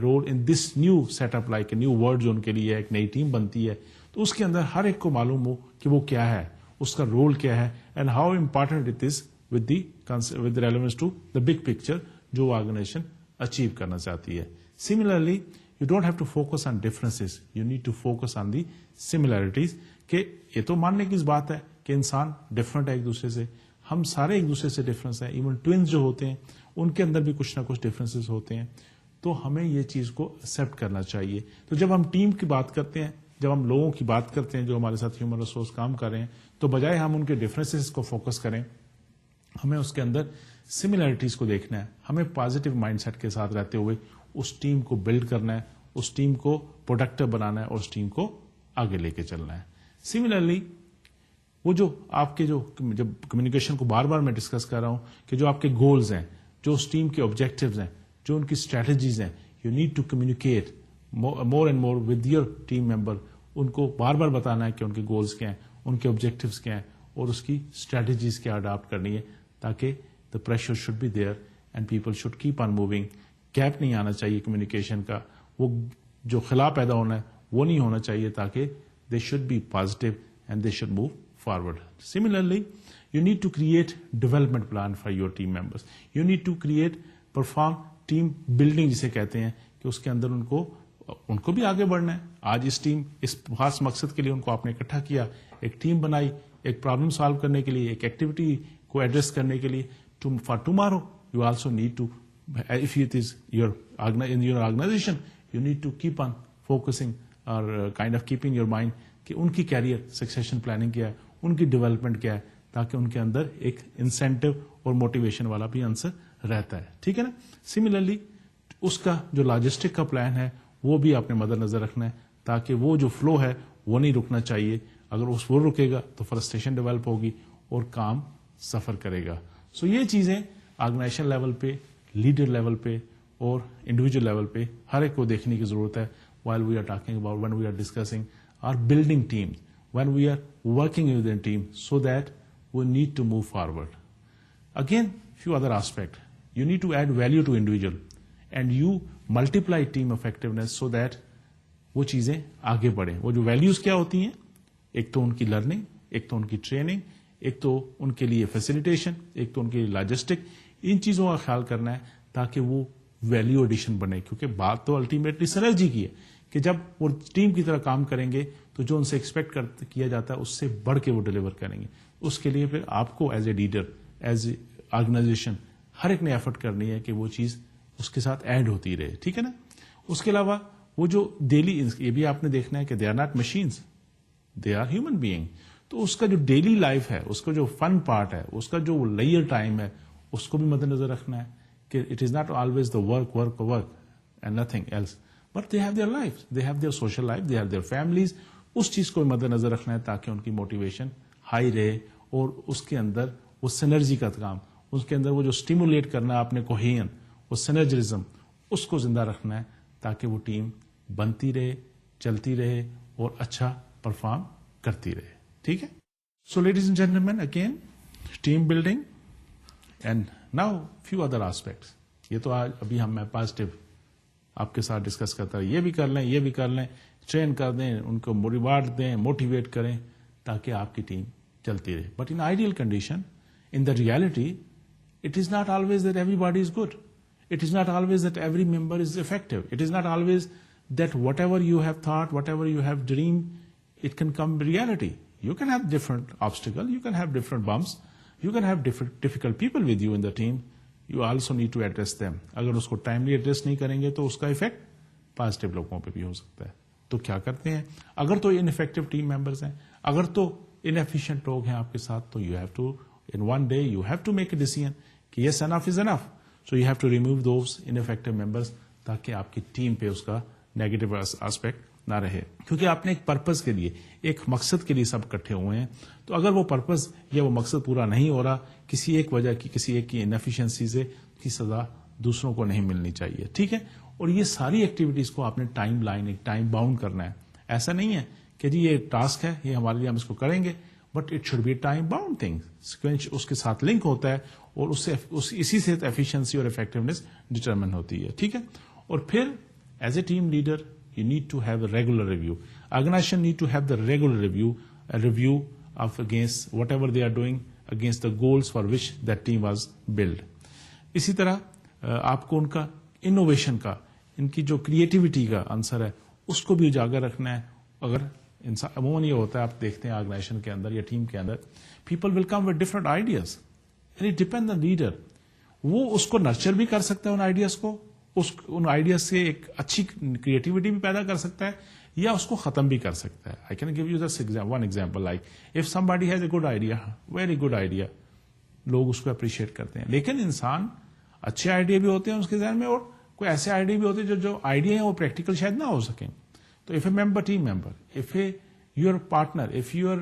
Speaker 1: role in this new set up, like a new world جو ان کے لیے ایک نئی team بنتی ہے تو اس کے اندر ہر ایک کو معلوم ہو کہ وہ کیا ہے, اس کا رول کیا ہے, and how important it is with relevance to the big picture جو آرگنائزیشن اچیو کرنا چاہتی ہے. Similarly you don't have to focus on differences, you need to focus on the similarities. کہ یہ تو ماننے کی بات ہے کہ انسان ڈفرنٹ ہے ایک دوسرے سے, ہم سارے ایک دوسرے سے ڈفرنس ہیں, ایون ٹوینز جو ہوتے ہیں ان کے اندر بھی کچھ نہ کچھ ڈفرینسز ہوتے ہیں, تو ہمیں یہ چیز کو ایکسپٹ کرنا چاہیے. تو جب ہم ٹیم کی بات کرتے ہیں, جب ہم لوگوں کی بات کرتے ہیں جو ہمارے ساتھ ہیومن ریسورس کام کر رہے ہیں, تو بجائے ہم ان کے ڈفرینسز کو فوکس کریں ہمیں اس کے اندر سملیرٹیز کو دیکھنا ہے. ہمیں پازیٹو مائنڈ سیٹ کے ساتھ رہتے ہوئے اس ٹیم کو بلڈ کرنا ہے, اس ٹیم کو پروڈکٹیو بنانا ہے اور اس ٹیم کو آگے لے کے چلنا ہے. سملرلی وہ جو آپ کے جب کمیونیکیشن کو بار بار میں ڈسکس کر رہا ہوں کہ جو آپ کے گولز ہیں, جو اس ٹیم کے آبجیکٹیوز ہیں, جو ان کی اسٹریٹجیز ہیں, you need to communicate more and more with your team member. ان کو بار بار بتانا ہے کہ ان کے گولز کیا ہیں, ان کے آبجیکٹیوز کیا ہیں اور اس کی اسٹریٹجیز کیا اڈاپٹ کرنی ہے, تاکہ the pressure should be there and people should keep on moving. Gap نہیں آنا چاہیے کمیونیکیشن کا, وہ جو خلا پیدا ہونا ہے وہ نہیں ہونا چاہیے, تاکہ they should be positive and they should move forward. Similarly, you need to create development plan for your team members. You need to perform team building جسے کہتے ہیں, کہ اس کے اندر ان کو بھی آگے بڑھنا ہے. آج اس خاص مقصد کے لیے ان کو آپ نے اکٹھا کیا, ایک ٹیم بنائی, ایک پرابلم سالو کرنے کے لیے, ایک ایکٹیویٹی کو ایڈریس کرنے کے لیے. For tomorrow, you also need to, if it is in your organization, you need to keep on focusing or kind of keeping your mind کہ ان کی کیریئر سکسیشن پلاننگ کیا ہے, ان کی ڈیولپمنٹ کیا ہے, تاکہ ان کے اندر ایک انسینٹو اور موٹیویشن والا بھی آنسر رہتا ہے. ٹھیک ہے نا. سملرلی اس کا جو لاجسٹک کا پلان ہے وہ بھی آپ نے مد نظر رکھنا ہے, تاکہ وہ جو فلو ہے وہ نہیں رکنا چاہیے. اگر وہ رکے گا تو فرسٹریشن ڈیولپ ہوگی اور کام سفر کرے گا. سو یہ چیزیں آرگنائزیشن لیول پہ, لیڈر لیول پہ اور انڈیویجل لیول پہ ہر ایک کو دیکھنے کی ضرورت ہے. while we are talking about, when we are discussing or building teams, when we are working within a team, so that we need to move forward. Again, few other aspects. You need to add value to individual and you multiply team effectiveness so that وہ چیزیں آگے بڑھیں. وہ جو values کیا ہوتی ہیں, ایک تو ان کی لرننگ, ایک تو ان کی ٹریننگ, ایک تو ان کے لیے فیسیلیٹیشن, ایک تو ان کے لیے لاجسٹک. ان چیزوں کا خیال کرنا ہے تاکہ وہ ویلیو ایڈیشن بنے, کیونکہ بات تو الٹیمیٹلی سنرجی کی ہے کہ جب وہ ٹیم کی طرح کام کریں گے تو جو ان سے ایکسپیکٹ کیا جاتا ہے اس سے بڑھ کے وہ ڈلیور کریں گے. اس کے لیے پھر آپ کو as a leader, as a organization ہر ایک نے ایفرٹ کرنی ہے کہ وہ چیز اس کے ساتھ ایڈ ہوتی رہے. ٹھیک ہے نا. اس کے علاوہ وہ جو ڈیلی, یہ بھی آپ نے دیکھنا ہے کہ they are not machines, they are human being. تو اس کا جو ڈیلی لائف ہے, اس کا جو فن پارٹ ہے, اس کا جو لیئر ٹائم ہے, اس کو بھی مد نظر رکھنا ہے کہ it is not always the work work work and nothing else, but they have their life, they have their social life, they have their families. اس چیز کو مد نظر رکھنا ہے تاکہ ان کی موٹیویشن ہائی رہے, اور اس کے اندر وہ سینرجی کا کام, اس کے اندر وہ جو اسٹیمولیٹ کرنا ہے آپ نے کوہین, وہ سینرجرزم, اس کو زندہ رکھنا ہے تاکہ وہ ٹیم بنتی رہے, چلتی رہے اور اچھا پرفارم کرتی رہے. ٹھیک ہے. So ladies and gentleman, again team building and now few other aspects. یہ تو آج ابھی میں پازیٹیو آپ کے ساتھ ڈسکس کرتا ہوں, یہ بھی کر لیں, یہ بھی کر لیں, ٹرین کر دیں, ان کو ریوارڈ دیں, موٹیویٹ کریں تاکہ آپ کی ٹیم چلتی رہے. But in ideal condition, in the reality, it is not always that everybody is good. It is not always that every member is effective. It is not always that whatever you have thought, whatever you have dreamed, it can come reality. You can have different obstacles, you can have different bumps, you can have difficult people with you in the team. You also need to address them. اگر اس کو timely address نہیں کریں گے تو اس کا effect positive لوگوں پہ بھی ہو سکتا ہے. تو کیا کرتے ہیں, اگر تو ان افیکٹو ٹیم ممبرس ہیں, اگر تو ان ایفیشینٹ لوگ ہیں آپ کے ساتھ, تو you have to in one day you have to make a decision کہ yes enough is enough. So you have to remove those ineffective members تاکہ آپ کی ٹیم پہ اس کا نیگیٹو آسپیکٹ نہ رہے. کیونکہ آپ نے ایک پرپز کے لیے, ایک مقصد کے لیے سب اکٹھے ہوئے ہیں, تو اگر وہ پرپز یا وہ مقصد پورا نہیں ہو رہا, کسی ایک وجہ کی, کسی ایک کی انیفیشنسی سے کی سزا دوسروں کو نہیں ملنی چاہیے. ٹھیک ہے. اور یہ ساری ایکٹیویٹیز کو آپ نے ٹائم لائن, ایک ٹائم باؤنڈ کرنا ہے. ایسا نہیں ہے کہ جی یہ ٹاسک ہے, یہ ہمارے لیے ہم اس کو کریں گے, but it should be time bound thing. Sequence اس کے ساتھ لنک ہوتا ہے اور اسی سے ایفیشنسی اور افیکٹونیس ڈٹرمن ہوتی ہے. ٹھیک ہے. اور پھر as a team leader you need to have a regular review. Organization need to have the regular review of against whatever they are doing against the goals for which that team was build. اسی طرح آپ کو ان کا innovation کا, ان کی جو creativity کا عنصر ہے اس کو بھی اجاگر رکھنا ہے. اگر عموماً یہ ہوتا ہے, آپ دیکھتے ہیں آرگنائزیشن کے اندر یا ٹیم کے اندر, people will come with different ideas and it depend on leader. وہ اس کو نرچر بھی کر سکتا ہے ان آئیڈیاز کو, ان آئیڈیاز سے ایک اچھی کریٹیوٹی بھی پیدا کر سکتا ہے یا اس کو ختم بھی کر سکتا ہے. I can give you just one example, like if some body has a good idea, very good idea, لوگ اس کو اپریشیٹ کرتے ہیں, لیکن انسان اچھے آئیڈیا بھی ہوتے ہیں اس کے ذہن میں, اور کوئی ایسے آئیڈیا بھی ہوتے ہیں جو آئیڈیا ہیں وہ پریکٹیکل شاید نہ ہو سکیں. تو if a member, team member, if your partner, if your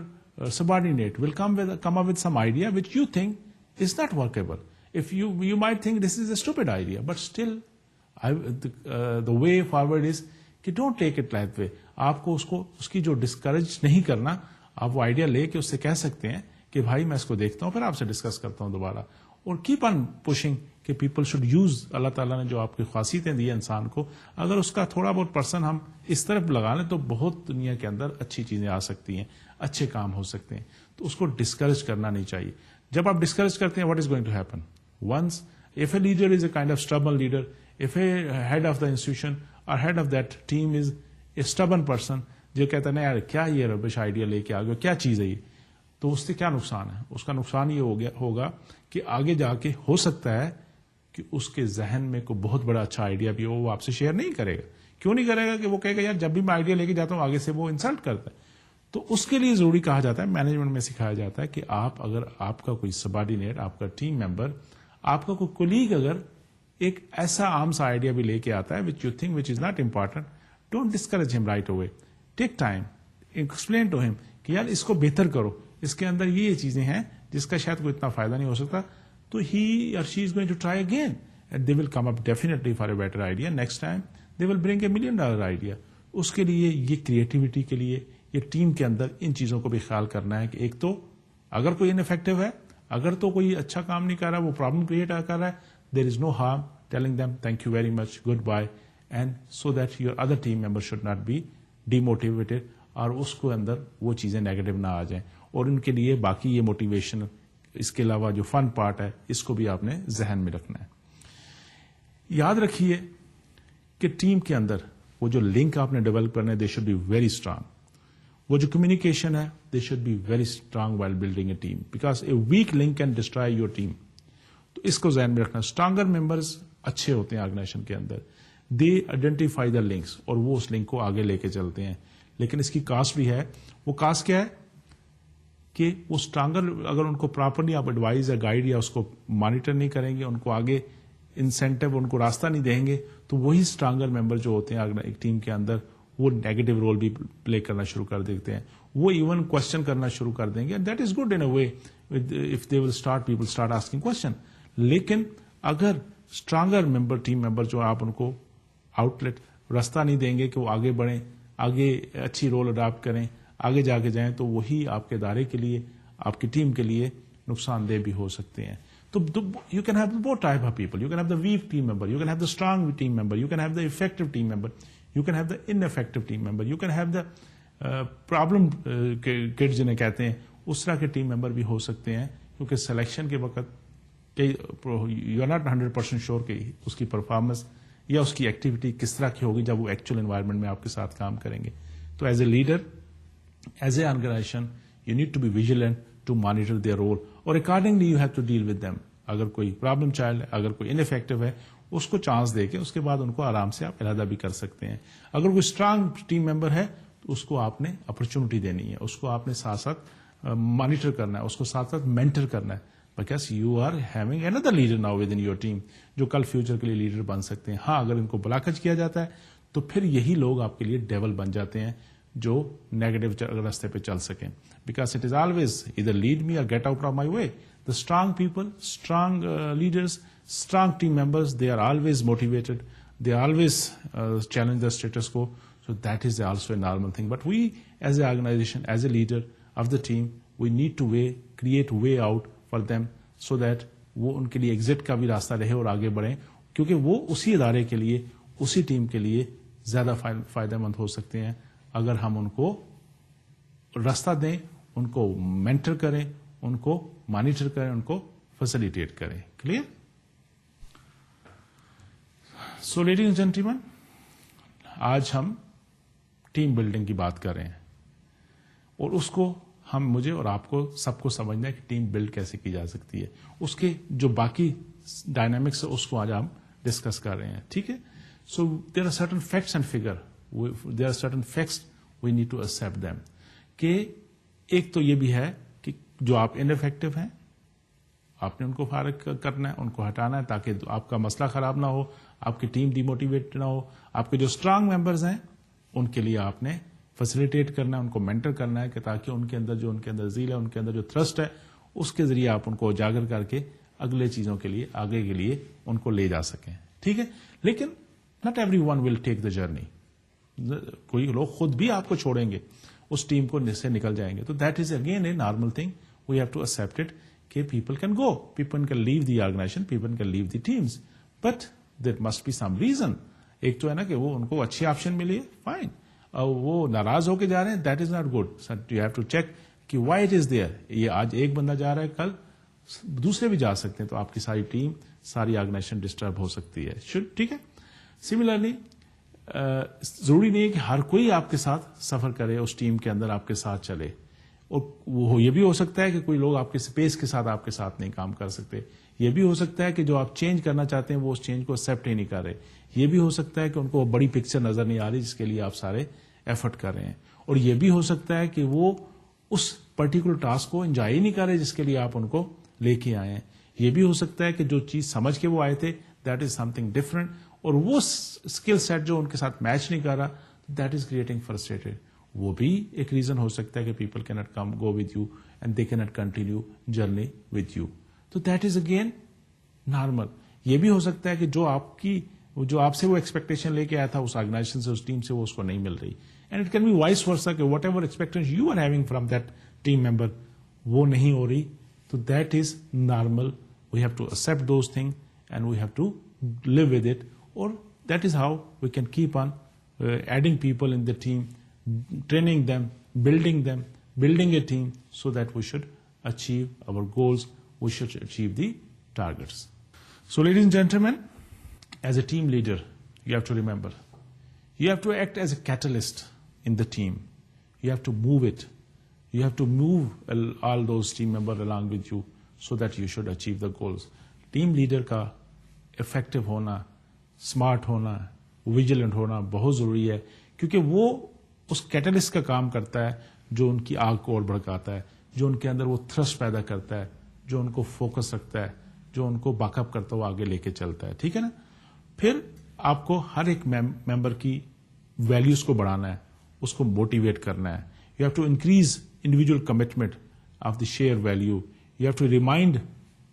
Speaker 1: subordinate will come up with some idea which you think is not workable, if you might think this is a stupid idea, but still the way forward is کہ don't take it that way. آپ کو اس کی جو discourage نہیں کرنا, آپ وہ idea لے کے اس سے کہہ سکتے ہیں کہ بھائی میں اس کو دیکھتا ہوں, پھر آپ سے ڈسکس کرتا ہوں دوبارہ. اور کیپ آن پوشنگ کہ پیپل شوڈ یوز, اللہ تعالیٰ نے جو آپ کی خاصیتیں دی انسان کو, اگر اس کا تھوڑا بہت پرسن ہم اس طرف لگا لیں تو بہت دنیا کے اندر اچھی چیزیں آ سکتی ہیں, اچھے کام ہو سکتے ہیں. تو اس کو ڈسکریج کرنا نہیں چاہیے. جب آپ ڈسکریج کرتے ہیں, what is going to happen once if a leader is a kind of stubborn leader, if a head of the institution اور head of that team is a stubborn person جو کہتا ہے نا یار کیا یہ ربش آئیڈیا لے کے آ گیا, کیا چیز ہے یہ, تو اس سے کیا نقصان ہے؟ اس کا نقصان یہ ہوگا کہ آگے جا کے ہو سکتا ہے کہ اس کے ذہن میں کوئی بہت بڑا اچھا آئیڈیا بھی ہو, وہ آپ سے شیئر نہیں کرے گا. کیوں نہیں کرے گا؟ کہ وہ کہے گا یار جب بھی میں آئیڈیا لے کے جاتا ہوں آگے سے وہ انسلٹ کرتا ہے. تو اس کے لیے ضروری کہا جاتا ہے, مینجمنٹ میں سکھایا جاتا ہے کہ آپ اگر آپ کا کوئی سبارڈینیٹ, آپ کا ٹیم ممبر, آپ کا کوئی کولیگ اگر ایک ایسا عام سا آئیڈیا بھی لے کے آتا ہے which you think which is not important, don't discourage him right away, take time, explain to him کہ یار اس کو بہتر کرو, اس کے اندر یہ چیزیں ہیں جس کا شاید کوئی اتنا فائدہ نہیں ہو سکتا. تو ہی اور she is going to try again and they will come up definitely for a better idea. Next time they will bring $1 million idea. اس کے لیے یہ کریٹیوٹی کے لیے یہ ٹیم کے اندر ان چیزوں کو بھی خیال کرنا ہے کہ ایک تو اگر کوئی انفیکٹو ہے, اگر تو کوئی اچھا کام نہیں کر رہا, وہ پرابلم کریٹ کر رہا ہے, there is no harm telling them thank you very much, goodbye, and so that your other team members should not be demotivated اور اس کو اندر وہ چیزیں نیگیٹو نہ آ جائیں. اور ان کے لیے باقی یہ موٹیویشن, اس کے علاوہ جو فن پارٹ ہے, اس کو بھی آپ نے ذہن میں رکھنا ہے. یاد رکھیے کہ ٹیم کے اندر وہ جو لنک آپ نے ڈیولپ کرنا ہے, they should be very strong. وہ جو کمیونیکیشن ہے, they should be very strong while building a team, because a weak link can destroy your team. تو اس کو ذہن میں رکھنا. اسٹرانگر ممبرز اچھے ہوتے ہیں آرگنائزیشن کے اندر, دے آئیڈینٹیفائی دا لنکس اور وہ اس لنک کو آگے لے کے چلتے ہیں. لیکن اس کی کاسٹ بھی ہے. وہ کاسٹ کیا ہے کہ وہ اسٹرانگر اگر ان کو پراپرلی آپ ایڈوائز یا گائیڈ یا اس کو مانیٹر نہیں کریں گے, ان کو آگے انسینٹو ان کو راستہ نہیں دیں گے تو وہی اسٹرانگر ممبر جو ہوتے ہیں ایک ٹیم کے اندر وہ نیگیٹو رول بھی پلے کرنا شروع کر دیتے ہیں, وہ ایون کوشچن کرنا شروع کر دیں گے. That is good in a way if they will start people start asking question. لیکن اگر اسٹرانگر ممبر ٹیم ممبر جو آپ ان کو آؤٹ لیٹ راستہ نہیں دیں گے کہ وہ آگے بڑھیں, آگے اچھی رول اڈاپٹ کریں, آگے جا کے جائیں, تو وہی آپ کے ادارے کے لیے آپ کی ٹیم کے لیے نقصان دہ بھی ہو سکتے ہیں. تو you can have both type of people. You can have the weak team member, you can have the strong team member, you can have the effective team member, you can have the ineffective team member, you can have the problem kid جنہیں کہتے ہیں اس طرح کے team member بھی ہو سکتے ہیں. کیونکہ selection کے وقت یو آر ناٹ 100% شیور کہ اس کی پرفارمنس یا اس کی ایکٹیویٹی کس طرح کی ہوگی جب وہ ایکچوئل انوائرمنٹ میں آپ کے ساتھ کام کریں گے. تو as a leader, as a organization, you need to be vigilant to monitor their role, اور accordingly you have to deal with them. اگر کوئی پرابلم چائلڈ ہے, اگر کوئی انفیکٹو ہے, اس کو چانس دے کے اس کے بعد ان کو آرام سے آپ علیحدہ بھی کر سکتے ہیں. اگر کوئی اسٹرانگ ٹیم ممبر ہے تو اس کو آپ نے اپرچونٹی دینی ہے, اس کو آپ نے ساتھ ساتھ مانیٹر کرنا ہے, اس کو ساتھ ساتھ مینٹر کرنا ہے, because you are having under leader now with in your team جو کل فیوچر کے لیے لیڈر بن سکتے ہیں. ہاں, اگر ان کو بلاکج کیا جاتا ہے تو پھر یہی لوگ آپ کے لیے ڈیول بن جاتے ہیں جو نیگیٹو راستے پہ چل سکیں. Because it is always either lead me or get out of my way. The strong people, strong leaders, strong team members, they are always motivated. They always challenge the status quo. So that is also a normal thing. But we, as an organization, as a leader of the team, we need to create way out for them so that وہ ان کے لیے exit کا بھی راستہ رہے اور آگے بڑھیں, کیونکہ وہ اسی ادارے کے لیے, اسی ٹیم کے لیے زیادہ فائدہ مند ہو سکتے ہیں اگر ہم ان کو راستہ دیں, ان کو مینٹر کریں, ان کو مانیٹر کریں, ان کو فیسیلیٹیٹ کریں. Clear? So ladies and gentlemen, آج ہم ٹیم بلڈنگ کی بات کر رہے ہیں اور اس کو مجھے اور آپ کو سب کو سمجھنا ہے کہ ٹیم بلڈ کیسے کی جا سکتی ہے. اس کے جو باقی ڈائنامکس ہے اس کو آج ہم ڈسکس کر رہے ہیں. ٹھیک ہے؟ So there are certain facts and figure, there are certain facts we need to accept them. کہ ایک تو یہ بھی ہے کہ جو آپ انفیکٹو ہیں آپ نے ان کو فارغ کرنا ہے, ان کو ہٹانا ہے تاکہ آپ کا مسئلہ خراب نہ ہو, آپ کی ٹیم ڈی موٹیویٹ نہ ہو. آپ کے جو اسٹرانگ ممبرز ہیں ان کے لیے آپ نے فیسیلیٹیٹ کرنا ہے, ان کو مینٹر کرنا ہے کہ تاکہ ان کے اندر ذیل ہے, ان کے اندر جو تھرسٹ ہے, اس کے ذریعے آپ ان کو اجاگر کر کے اگلے چیزوں کے لیے, آگے کے لیے ان کو لے جا سکیں. ٹھیک ہے؟ لیکن not every one will take the journey. کوئی لوگ خود بھی آپ کو چھوڑیں گے, اس ٹیم کو سے نکل جائیں گے. تو that is again a normal thing. We have to accept it کہ people can go, people can leave the organization, people can leave the teams, but there must be some reason. ایک تو ہے نا کہ وہ ان کو اچھی آپشن ملی ہے, فائن, اور وہ ناراض ہو کے جا رہے ہیں, that is not good. You have to check کہ وائی اٹ از دیئر. یہ آج ایک بندہ جا رہا ہے, کل دوسرے بھی جا سکتے ہیں, تو آپ کی ساری ٹیم, ساری آرگنائزیشن ڈسٹرب ہو سکتی ہے. ٹھیک ہے؟ سملرلی ضروری نہیں ہے کہ ہر کوئی آپ کے ساتھ سفر کرے, اس ٹیم کے اندر آپ کے ساتھ چلے. اور وہ یہ بھی ہو سکتا ہے کہ کوئی لوگ آپ کے اسپیس کے ساتھ آپ کے ساتھ نہیں کام کر سکتے. یہ بھی ہو سکتا ہے کہ جو آپ چینج کرنا چاہتے ہیں وہ اس چینج کو ایکسپٹ ہی نہیں کر رہے. یہ بھی ہو سکتا ہے کہ ان کو بڑی پکچر نظر نہیں آ رہی جس کے لیے آپ سارے ایفرٹ کر رہے ہیں. اور یہ بھی ہو سکتا ہے کہ وہ اس پرٹیکولر ٹاسک کو انجوائے ہی نہیں کر رہے جس کے لیے آپ ان کو لے کے آئے ہیں. یہ بھی ہو سکتا ہے کہ جو چیز سمجھ کے وہ آئے تھے that is some thing different, اور وہ اسکل سیٹ جو ان کے ساتھ میچ نہیں کر رہا, دیٹ از کریٹنگ فرسٹریٹڈ. وہ بھی ایک ریزن ہو سکتا ہے کہ پیپل کی not come go with you and they کی not continue journey with you. تو دیٹ از اگین نارمل. یہ بھی ہو سکتا ہے کہ جو آپ سے وہ ایکسپیکٹیشن لے کے آیا تھا اس آرگنائزیشن سے, اس ٹیم سے, وہ اس کو نہیں مل رہی. And it can be vice versa کہ whatever expectation you are having from that team member وہ نہیں ہو رہی. تو that is normal. We have to accept those thing and we have to live with it, or that is how we can keep on adding people in the team, training them, building a team so that we should achieve our goals, we should achieve the targets. So ladies and gentlemen, as a team leader, you have to remember, you have to act as a catalyst in the team. You have to move it. You have to move all those team members along with you so that you should achieve the goals. Team leader کا effective ہونا, smart ہونا, vigilant ہونا بہت ضروری ہے, کیونکہ وہ اس catalyst کا کام کرتا ہے جو ان کی آگ کو اور بھڑکاتا ہے, جو ان کے اندر وہ تھرسٹ پیدا کرتا ہے, جو ان کو فوکس رکھتا ہے, جو ان کو بیک اپ کرتا ہوا آگے لے کے چلتا ہے. ٹھیک ہے نا. پھر آپ کو ہر ایک ممبر کی ویلیوز کو بڑھانا ہے, اس کو موٹیویٹ کرنا ہے. You have to increase individual commitment of the share value. You have to remind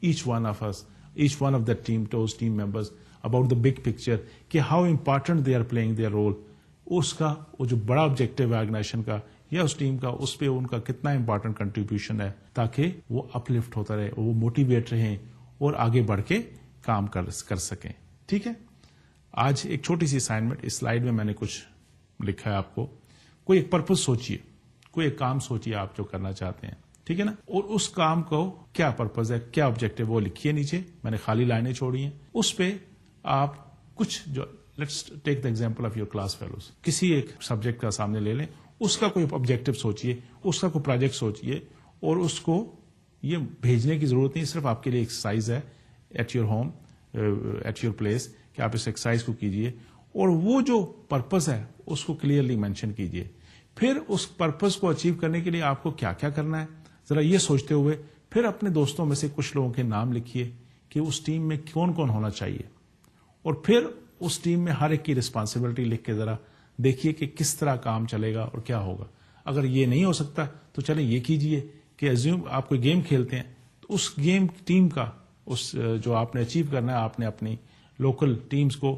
Speaker 1: each one of us, each one of that team, those team members about the big picture, کہ how important they are playing their role. اس کا وہ جو بڑا objective ہے organization کا یا اس team کا, اس پہ ان کا کتنا امپارٹنٹ کنٹریبیوشن ہے, تاکہ وہ اپ لفٹ ہوتا رہے, وہ موٹیویٹ رہیں اور آگے بڑھ کے کام کر سکیں. ٹھیک ہے. آج ایک چھوٹی سی اسائنمنٹ, اس سلائیڈ میں نے کچھ لکھا ہے آپ کو. کوئی ایک پرپز سوچیے, کوئی ایک کام سوچیے آپ جو کرنا چاہتے ہیں. ٹھیک ہے نا. اور اس کام کو کیا پرپز ہے, کیا آبجیکٹو, وہ لکھیے نیچے. میں نے خالی لائنیں چھوڑی ہیں. اس پہ آپ کچھ جو, let's take the example of your class fellows, کسی ایک سبجیکٹ کا سامنے لے لیں, اس کا کوئی آبجیکٹو سوچیے, اس کا کوئی پروجیکٹ سوچیے, اور اس کو یہ بھیجنے کی ضرورت نہیں, صرف آپ کے لیے ایکسرسائز ہے at your home, at your place, کہ آپ اس ایکسرسائز کو کیجیے, اور وہ جو پرپز ہے اس کو کلیئرلی مینشن کیجیے. پھر اس پرپز کو اچیو کرنے کے لیے آپ کو کیا کیا کرنا ہے, ذرا یہ سوچتے ہوئے پھر اپنے دوستوں میں سے کچھ لوگوں کے نام لکھیے کہ اس ٹیم میں کون کون ہونا چاہیے, اور پھر اس ٹیم میں ہر ایک کی رسپانسبلٹی لکھ کے ذرا دیکھیے کہ کس طرح کام چلے گا اور کیا ہوگا. اگر یہ نہیں ہو سکتا تو چلیں یہ کیجیے کہ ایزیوم آپ کوئی گیم کھیلتے ہیں, تو اس گیم ٹیم کا, اس جو آپ نے اچیو کرنا ہے, آپ نے اپنی لوکل ٹیمز کو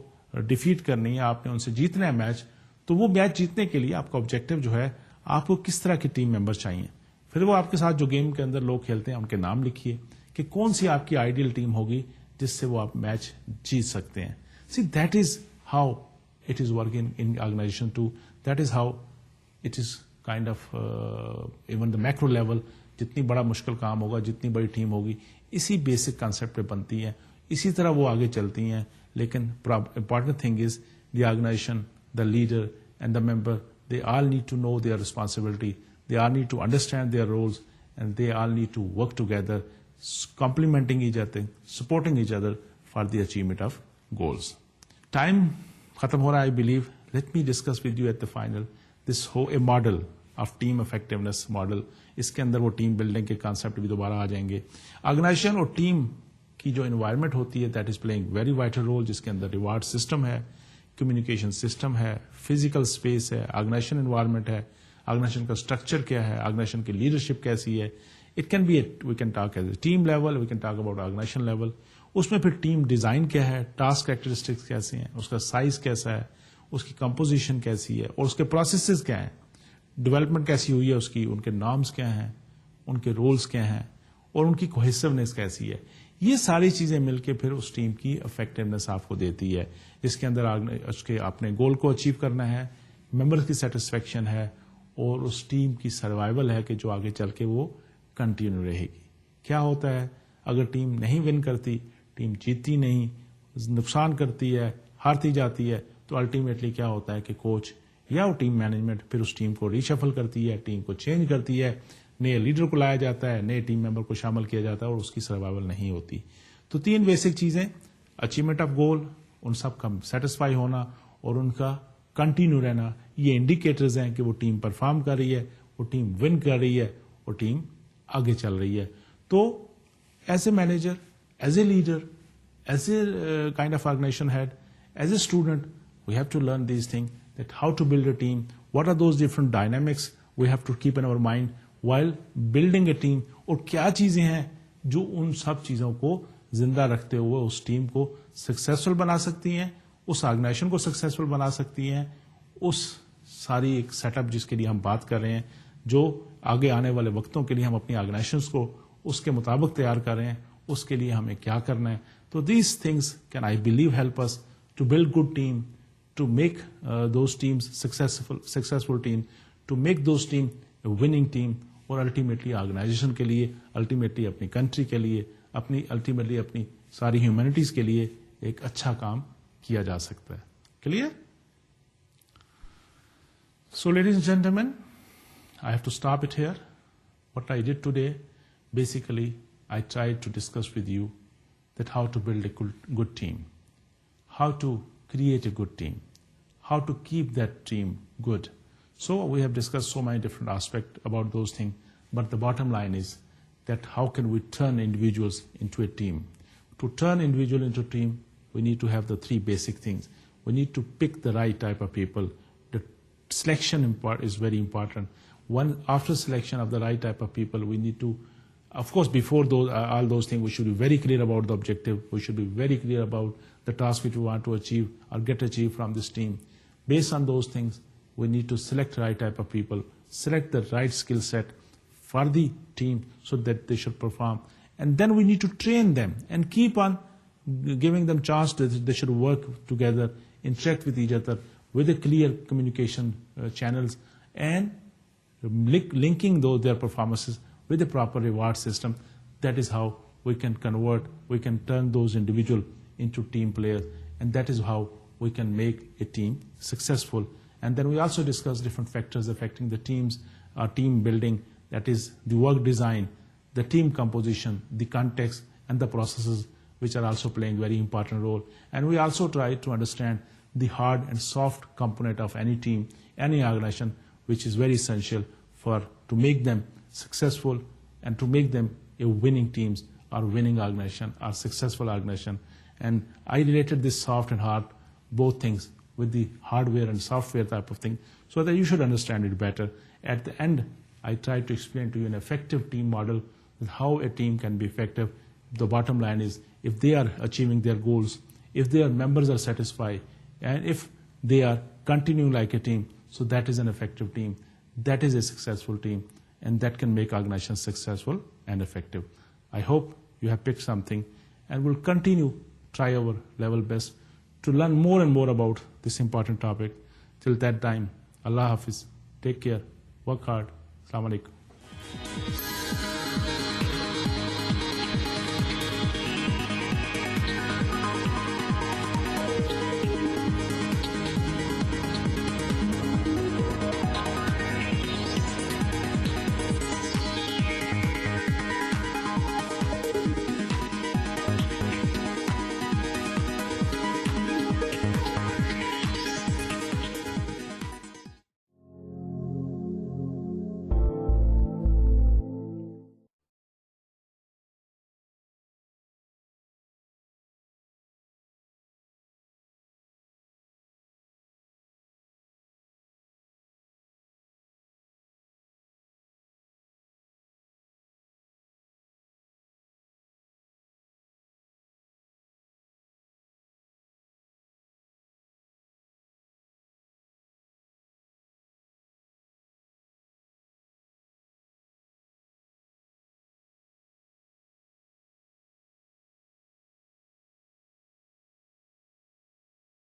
Speaker 1: ڈیفیٹ کرنی ہے, آپ نے ان سے جیتنا ہے میچ. تو وہ میچ جیتنے کے لیے آپ کا آبجیکٹو جو ہے, آپ کو کس طرح کے ٹیم ممبر چاہیے. پھر وہ آپ کے ساتھ جو گیم کے اندر لوگ کھیلتے ہیں ان کے نام لکھیے کہ کون سی آپ کی آئیڈیل ٹیم ہوگی جس سے وہ آپ میچ جیت سکتے ہیں. See, that is how it is working in organization too. That is how it is kind of even the macro level, جتنی بڑا مشکل کام ہوگا, جتنی بڑی ٹیم ہوگی, اسی بیسک کانسیپٹ پہ بنتی ہیں, اسی طرح وہ آگے چلتی ہیں. لیکن important thing is the organisation, the leader and the member, they all need to know their responsibility, they all need to understand their roles, and they all need to work together, complementing each other, supporting each other for the achievement of goals. Time ختم ہو رہا ہے, I believe. Let me discuss with you at the final this a model of team effectiveness model. اس کے اندر وہ team building کے concept بھی دوبارہ آ جائیں گے. آرگنائزیشن اور ٹیم کی جو انوائرمنٹ ہوتی ہے, that is playing very vital role, جس کے اندر ریوارڈ سسٹم ہے, کمیونیکیشن سسٹم ہے, فزیکل اسپیس ہے, آرگنائزیشن انوائرمنٹ ہے, آرگنائزیشن کا اسٹرکچر کیا ہے, آرگنائزیشن کی لیڈرشپ کیسی ہے. It can be we can talk as a team level, we can talk about organization level. اس میں پھر ٹیم ڈیزائن کیا ہے, ٹاسک کریکٹرسٹکس کیسے ہیں, اس کا سائز کیسا ہے, اس کی کمپوزیشن کیسی ہے, اور اس کے پروسیسز کیا ہیں, ڈیولپمنٹ کیسی ہوئی ہے اس کی, ان کے نارمس کیا ہیں, ان کے رولز کیا ہیں, اور ان کی کوہیسونیس کیسی ہے. یہ ساری چیزیں مل کے پھر اس ٹیم کی افیکٹونیس آپ کو دیتی ہے, جس کے اندر اس کے اپنے گول کو اچیو کرنا ہے, ممبرز کی سیٹسفیکشن ہے, اور اس ٹیم کی سروائیول ہے کہ جو آگے چل کے وہ کنٹینیو رہے گی. کیا ہوتا ہے اگر ٹیم نہیں ون کرتی, ٹیم جیتتی نہیں, نقصان کرتی ہے, ہارتی جاتی ہے, تو الٹیمیٹلی کیا ہوتا ہے کہ کوچ یا وہ ٹیم مینجمنٹ پھر اس ٹیم کو ریشفل کرتی ہے, ٹیم کو چینج کرتی ہے, نئے لیڈر کو لایا جاتا ہے, نئے ٹیم ممبر کو شامل کیا جاتا ہے, اور اس کی سروائیول نہیں ہوتی. تو تین بیسک چیزیں, اچیومنٹ آف گول, ان سب کا سیٹسفائی ہونا, اور ان کا کنٹینیو رہنا, یہ انڈیکیٹرز ہیں کہ وہ ٹیم پرفارم کر رہی ہے, وہ ٹیم ون کر رہی ہے, وہ ٹیم آگے چل رہی ہے. تو as a manager, as a leader, as a kind of organisation head, as a student, we have to learn these things, that how to build a team, what are those different dynamics we have to keep in our mind while building a team, اور کیا چیزیں ہیں جو ان سب چیزوں کو زندہ رکھتے ہوئے اس ٹیم کو سکسیسفل بنا سکتی ہیں, اس آرگنائزیشن کو سکسیسفل بنا سکتی ہیں, اس ساری ایک سیٹ اپ جس کے لیے ہم بات کر رہے ہیں, جو آگے آنے والے وقتوں کے لیے ہم اپنی آرگنائزیشنز کو اس کے مطابق تیار کر رہے ہیں, اس کے لیے ہمیں کیا کرنا ہے. تو these things can I believe help us to build good team, to make those teams successful team, to make those team a winning team, اور ultimately آرگنائزیشن کے لیے, ultimately اپنی کنٹری کے لیے, ultimately اپنی ساری ہیومینٹیز کے لیے ایک اچھا کام کیا جا سکتا ہے. Clear? So ladies and gentlemen, I have to stop it here. What I did today, basically I tried to discuss with you that how to build a good team, how to create a good team, how to keep that team good. So we have discussed so many different aspects about those things, but the bottom line is that how can we turn individuals into a team? To turn individual into team, we need to have the three basic things. We need to pick the right type of people. The selection is very important. After selection of the right type of people, we need to, of course, before all those things, we should be very clear about the objective. We should be very clear about the task which we want to achieve or get achieved from this team. Based on those things, we need to select the right type of people, select the right skill set for the team so that they should perform. And then we need to train them and keep on giving them chance that they should work together, interact with each other with a clear communication channels, and linking their performances with a proper reward system. That is how we can turn those individuals into team players, and that is how we can make a team successful. And then we also discuss different factors affecting the teams, team building, that is the work design, the team composition, the context, and the processes, which are also playing very important role. And we also try to understand the hard and soft component of any team, any organization, which is very essential to make them successful and to make them a winning teams or winning organization or successful organization. And I related this soft and hard, both things, with the hardware and software type of thing, so that you should understand it better. At the end, I try to explain to you an effective team model, and how a team can be effective. The bottom line is, if they are achieving their goals, if their members are satisfied, and if they are continuing like a team, so that is an effective team. That is a successful team, and that can make organizations successful and effective. I hope you have picked something, and will continue try our level best to learn more and more about this important topic. Till that time, Allah Hafiz. Take care. Work hard. Assalamu alaikum.